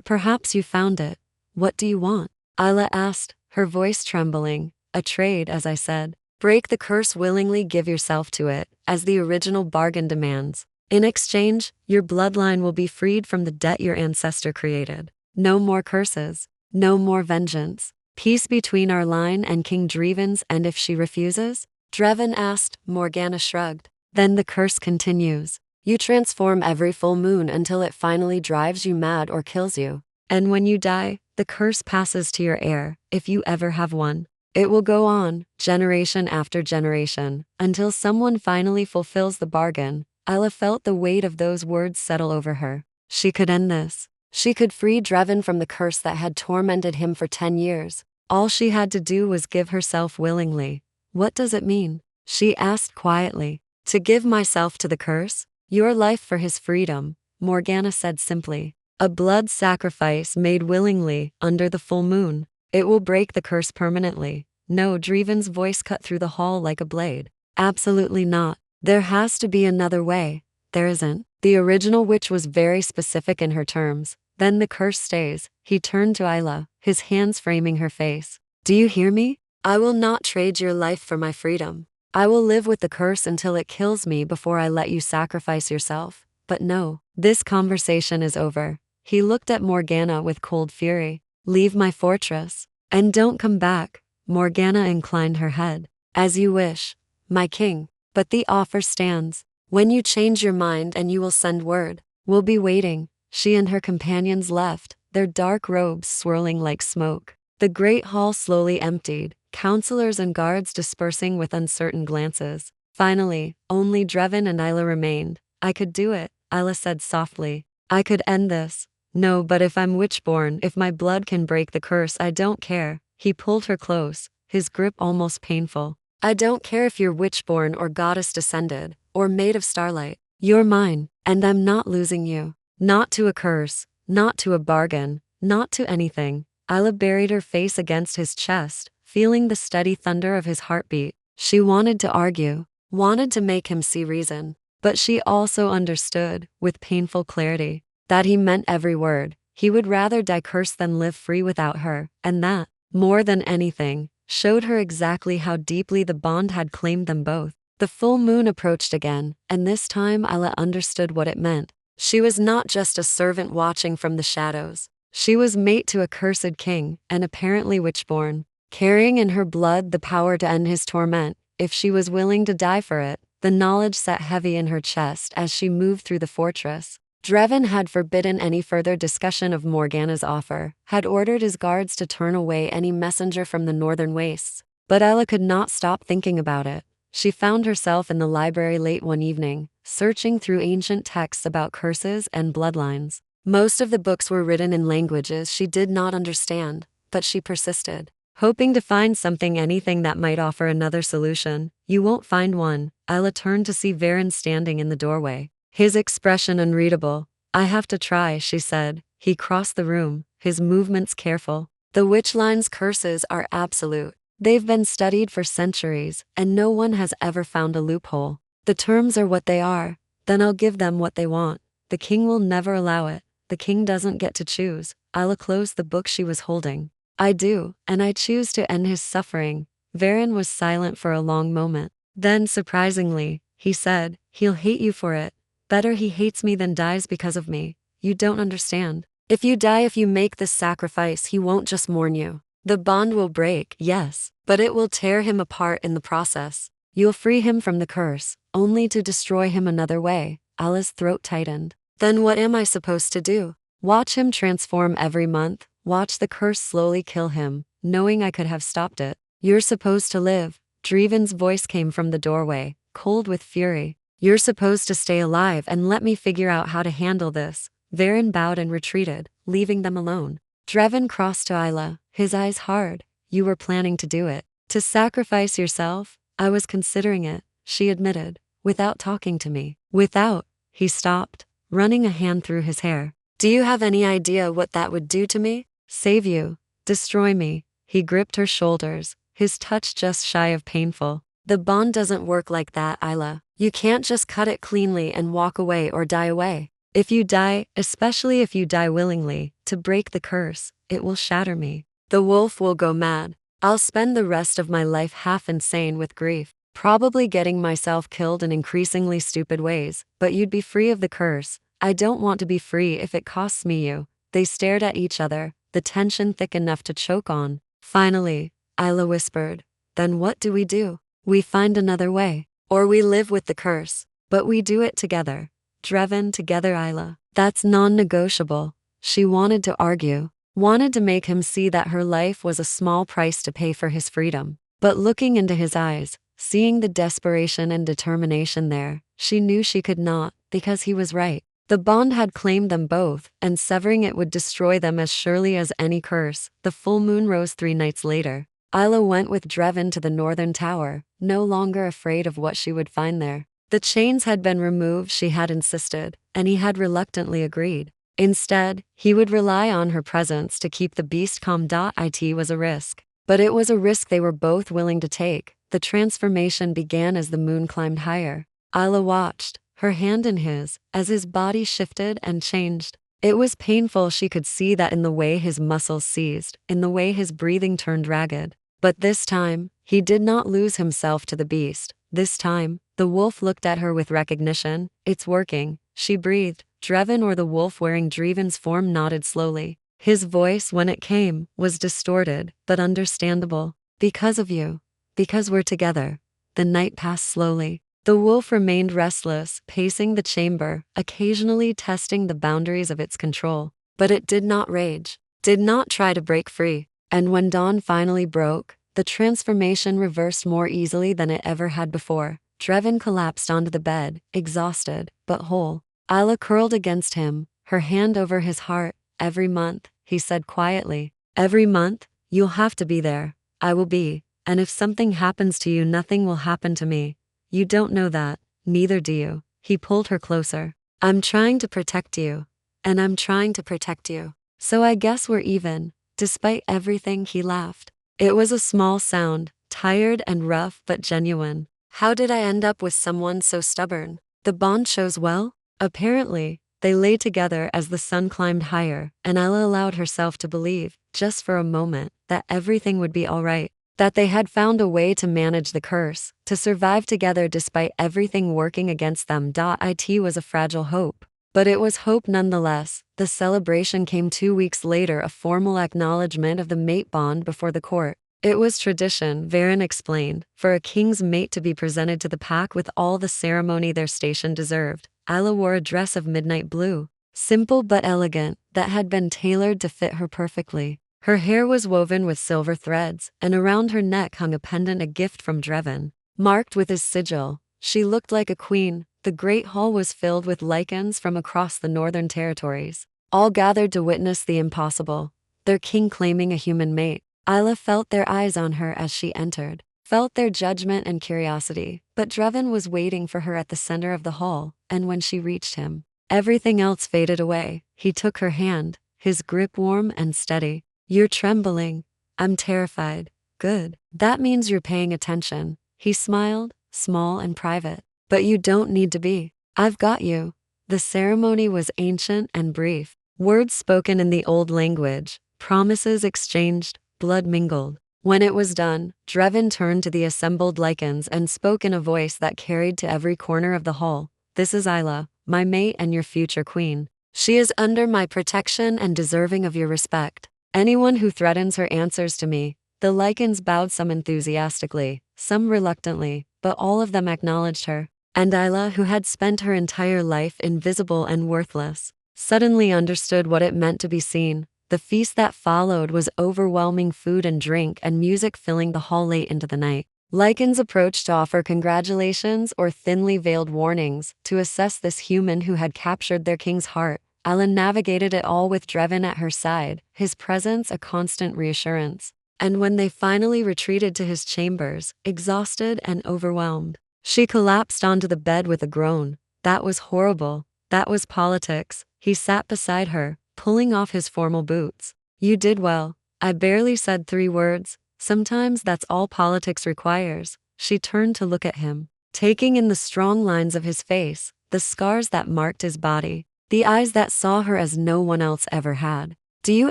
perhaps you found it. What do you want? Isla asked, her voice trembling. A trade, as I said. Break the curse willingly, give yourself to it, as the original bargain demands. In exchange, your bloodline will be freed from the debt your ancestor created. No more curses. No more vengeance. Peace between our line and King Dreven's, and if she refuses? Dreven asked. Morgana shrugged. Then the curse continues. You transform every full moon until it finally drives you mad or kills you. And when you die, the curse passes to your heir, if you ever have one. It will go on, generation after generation, until someone finally fulfills the bargain. Isla felt the weight of those words settle over her. She could end this. She could free Dreven from the curse that had tormented him for 10 years. All she had to do was give herself willingly. What does it mean? She asked quietly. To give myself to the curse? Your life for his freedom, Morgana said simply. A blood sacrifice made willingly, under the full moon. It will break the curse permanently. No, Dreven's voice cut through the hall like a blade. Absolutely not. There has to be another way. There isn't. The original witch was very specific in her terms. Then the curse stays. He turned to Isla, his hands framing her face. Do you hear me? I will not trade your life for my freedom. I will live with the curse until it kills me before I let you sacrifice yourself. But no, this conversation is over. He looked at Morgana with cold fury. Leave my fortress. And don't come back. Morgana inclined her head. As you wish, my king. But the offer stands. When you change your mind and you will send word. We'll be waiting. She and her companions left, their dark robes swirling like smoke. The great hall slowly emptied, counselors and guards dispersing with uncertain glances. Finally, only Dreven and Isla remained. I could do it, Isla said softly. I could end this. No, but if I'm witchborn, if my blood can break the curse, I don't care. He pulled her close, his grip almost painful. I don't care if you're witchborn or goddess descended, or made of starlight. You're mine, and I'm not losing you. Not to a curse, not to a bargain, not to anything. Isla buried her face against his chest, feeling the steady thunder of his heartbeat. She wanted to argue, wanted to make him see reason. But she also understood, with painful clarity, that he meant every word. He would rather die cursed than live free without her, and that, more than anything, showed her exactly how deeply the bond had claimed them both. The full moon approached again, and this time Isla understood what it meant. She was not just a servant watching from the shadows. She was mate to a cursed king, and apparently witchborn, carrying in her blood the power to end his torment, if she was willing to die for it. The knowledge sat heavy in her chest as she moved through the fortress. Dreven had forbidden any further discussion of Morgana's offer, had ordered his guards to turn away any messenger from the northern wastes. But Isla could not stop thinking about it. She found herself in the library late one evening, searching through ancient texts about curses and bloodlines. Most of the books were written in languages she did not understand, but she persisted, hoping to find anything that might offer another solution. You won't find one. Isla turned to see Varen standing in the doorway, his expression unreadable. I have to try, she said. He crossed the room, his movements careful. The witchline's curses are absolute. They've been studied for centuries, and no one has ever found a loophole. The terms are what they are. Then I'll give them what they want. The king will never allow it. The king doesn't get to choose. Isla closed the book she was holding. I do, and I choose to end his suffering. Varen was silent for a long moment. Then, surprisingly, he said, he'll hate you for it. Better he hates me than dies because of me. You don't understand. If you die, if you make this sacrifice, he won't just mourn you. The bond will break, yes, but it will tear him apart in the process. You'll free him from the curse, only to destroy him another way. Isla's throat tightened. Then what am I supposed to do? Watch him transform every month, watch the curse slowly kill him, knowing I could have stopped it. You're supposed to live. Dreven's voice came from the doorway, cold with fury. You're supposed to stay alive and let me figure out how to handle this. Varen bowed and retreated, leaving them alone. Dreven crossed to Isla, his eyes hard. You were planning to do it. To sacrifice yourself? I was considering it, she admitted, without talking to me. Without. He stopped, running a hand through his hair. Do you have any idea what that would do to me? Save you. Destroy me. He gripped her shoulders, his touch just shy of painful. The bond doesn't work like that, Isla. You can't just cut it cleanly and walk away or die away. If you die, especially if you die willingly, to break the curse, it will shatter me. The wolf will go mad. I'll spend the rest of my life half insane with grief, probably getting myself killed in increasingly stupid ways, but you'd be free of the curse. I don't want to be free if it costs me you. They stared at each other, the tension thick enough to choke on. Finally, Isla whispered, "Then what do? We find another way. Or we live with the curse. But we do it together. Dreven, together, Isla. That's non-negotiable." She wanted to argue, wanted to make him see that her life was a small price to pay for his freedom. But looking into his eyes, seeing the desperation and determination there, she knew she could not, because he was right. The bond had claimed them both, and severing it would destroy them as surely as any curse. The full moon rose 3 nights later. Isla went with Dreven to the northern tower, no longer afraid of what she would find there. The chains had been removed, she had insisted, and he had reluctantly agreed. Instead, he would rely on her presence to keep the beast calm. It was a risk. But it was a risk they were both willing to take. The transformation began as the moon climbed higher. Isla watched, her hand in his, as his body shifted and changed. It was painful, she could see that in the way his muscles seized, in the way his breathing turned ragged. But this time, he did not lose himself to the beast. This time, the wolf looked at her with recognition. "It's working," she breathed. Dreven, or the wolf wearing Dreven's form, nodded slowly. His voice, when it came, was distorted, but understandable. "Because of you. Because we're together." The night passed slowly. The wolf remained restless, pacing the chamber, occasionally testing the boundaries of its control. But it did not rage, did not try to break free. And when dawn finally broke, the transformation reversed more easily than it ever had before. Dreven collapsed onto the bed, exhausted, but whole. Isla curled against him, her hand over his heart. "Every month," he said quietly. "Every month, you'll have to be there. I will be. And if something happens to you, nothing will happen to me. You don't know that, neither do you." He pulled her closer. "I'm trying to protect you. And I'm trying to protect you. So I guess we're even, despite everything." He laughed. It was a small sound, tired and rough but genuine. "How did I end up with someone so stubborn?" The bond shows well? Apparently. They lay together as the sun climbed higher, and Isla allowed herself to believe, just for a moment, that everything would be all right. That they had found a way to manage the curse, to survive together despite everything working against them. It was a fragile hope. But it was hope nonetheless. The celebration came 2 weeks later, a formal acknowledgement of the mate bond before the court. It was tradition, Varen explained, for a king's mate to be presented to the pack with all the ceremony their station deserved. Isla wore a dress of midnight blue, simple but elegant, that had been tailored to fit her perfectly. Her hair was woven with silver threads, and around her neck hung a pendant, a gift from Dreven, marked with his sigil. She looked like a queen. The great hall was filled with Lycans from across the northern territories, all gathered to witness the impossible, their king claiming a human mate. Isla felt their eyes on her as she entered, felt their judgment and curiosity, but Dreven was waiting for her at the center of the hall, and when she reached him, everything else faded away. He took her hand, his grip warm and steady. "You're trembling." "I'm terrified." "Good. That means you're paying attention." He smiled, small and private. "But you don't need to be. I've got you." The ceremony was ancient and brief. Words spoken in the old language, promises exchanged, blood mingled. When it was done, Dreven turned to the assembled Lycans and spoke in a voice that carried to every corner of the hall. "This is Isla, my mate and your future queen. She is under my protection and deserving of your respect. Anyone who threatens her answers to me." The Lycans bowed, some enthusiastically, some reluctantly, but all of them acknowledged her. And Isla, who had spent her entire life invisible and worthless, suddenly understood what it meant to be seen. The feast that followed was overwhelming, food and drink and music filling the hall late into the night. Lycans approached to offer congratulations or thinly veiled warnings, to assess this human who had captured their king's heart. Isla navigated it all with Dreven at her side, his presence a constant reassurance. And when they finally retreated to his chambers, exhausted and overwhelmed, she collapsed onto the bed with a groan. "That was horrible. That was politics." He sat beside her, pulling off his formal boots. "You did well." "I barely said 3 words." Sometimes that's all politics requires. She turned to look at him, taking in the strong lines of his face, the scars that marked his body, the eyes that saw her as no one else ever had. Do you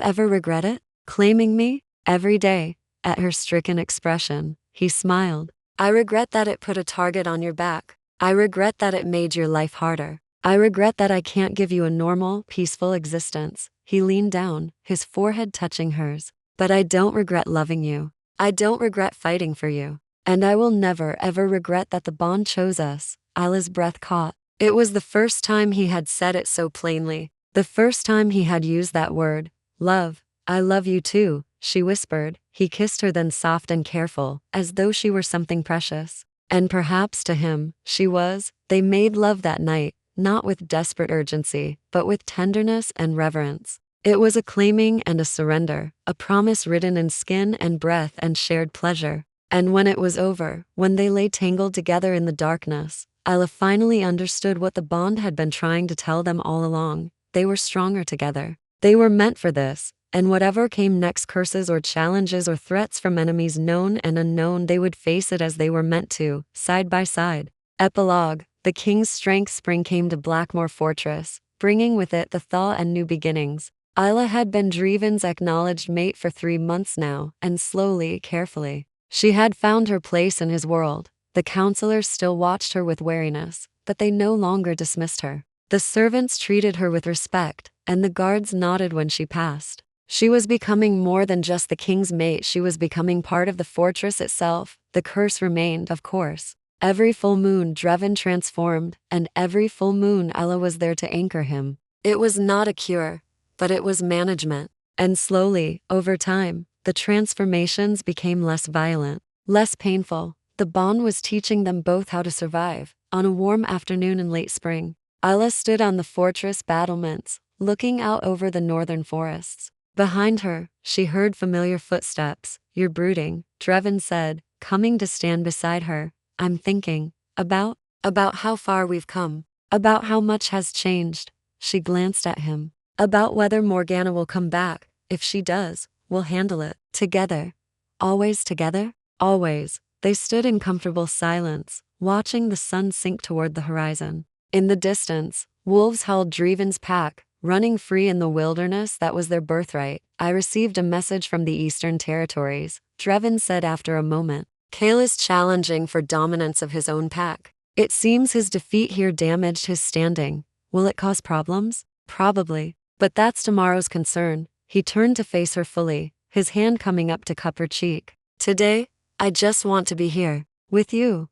ever regret it? Claiming me? Every day. At her stricken expression, he smiled. I regret that it put a target on your back. I regret that it made your life harder. I regret that I can't give you a normal, peaceful existence. He leaned down, his forehead touching hers. But I don't regret loving you. I don't regret fighting for you. And I will never ever regret that the bond chose us. Isla's breath caught. It was the first time he had said it so plainly. The first time he had used that word. Love. I love you too, she whispered. He kissed her, then soft and careful, as though she were something precious. And perhaps to him, she was. They made love that night, not with desperate urgency, but with tenderness and reverence. It was a claiming and a surrender, a promise written in skin and breath and shared pleasure. And when it was over, when they lay tangled together in the darkness, Isla finally understood what the bond had been trying to tell them all along. They were stronger together. They were meant for this, and whatever came next, curses or challenges or threats from enemies known and unknown, they would face it as they were meant to, side by side. Epilogue. The king's strength spring came to Blackmore Fortress, bringing with it the thaw and new beginnings. Isla had been Dreven's acknowledged mate for 3 months now, and slowly, carefully, she had found her place in his world. The counselors still watched her with wariness, but they no longer dismissed her. The servants treated her with respect, and the guards nodded when she passed. She was becoming more than just the king's mate, she was becoming part of the fortress itself. The curse remained, of course. Every full moon Dreven transformed, and every full moon Isla was there to anchor him. It was not a cure, but it was management. And slowly, over time, the transformations became less violent, less painful. The bond was teaching them both how to survive. On a warm afternoon in late spring, Isla stood on the fortress battlements, looking out over the northern forests. Behind her, she heard familiar footsteps. You're brooding, Dreven said, coming to stand beside her. I'm thinking about how far we've come, about how much has changed. She glanced at him. About whether Morgana will come back. If she does, we'll handle it. Together. Always together? Always. They stood in comfortable silence, watching the sun sink toward the horizon. In the distance, wolves held Dreven's pack, running free in the wilderness that was their birthright. I received a message from the Eastern Territories, Dreven said after a moment. Kale is challenging for dominance of his own pack. It seems his defeat here damaged his standing. Will it cause problems? Probably. But that's tomorrow's concern. He turned to face her fully, his hand coming up to cup her cheek. Today, I just want to be here, with you.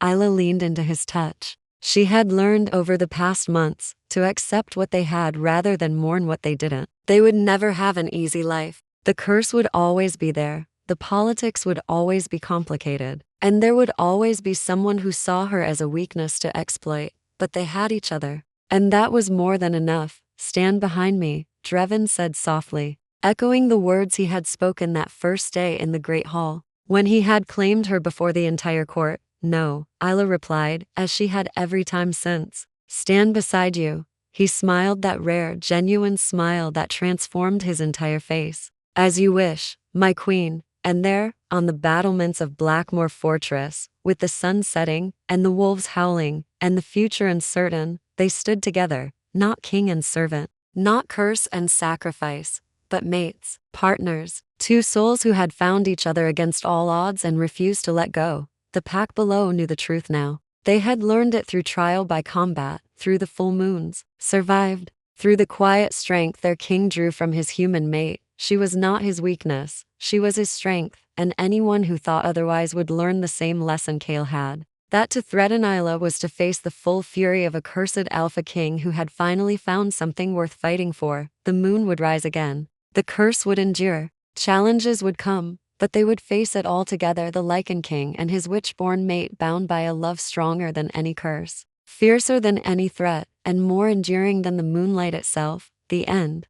Isla leaned into his touch. She had learned over the past months to accept what they had rather than mourn what they didn't. They would never have an easy life. The curse would always be there. The politics would always be complicated. And there would always be someone who saw her as a weakness to exploit. But they had each other. And that was more than enough. Stand behind me, Dreven said softly, echoing the words he had spoken that first day in the Great Hall, when he had claimed her before the entire court. No, Isla replied, as she had every time since. Stand beside you. He smiled, that rare, genuine smile that transformed his entire face. As you wish, my queen. And there, on the battlements of Blackmore Fortress, with the sun setting, and the wolves howling, and the future uncertain, they stood together, not king and servant, not curse and sacrifice, but mates, partners, two souls who had found each other against all odds and refused to let go. The pack below knew the truth now. They had learned it through trial by combat, through the full moons, survived, through the quiet strength their king drew from his human mate. She was not his weakness, she was his strength, and anyone who thought otherwise would learn the same lesson Kale had. That to threaten Isla was to face the full fury of a cursed alpha king who had finally found something worth fighting for. The moon would rise again. The curse would endure. Challenges would come, but they would face it all together, the Lycan King and his witch-born mate, bound by a love stronger than any curse, fiercer than any threat, and more enduring than the moonlight itself. The end.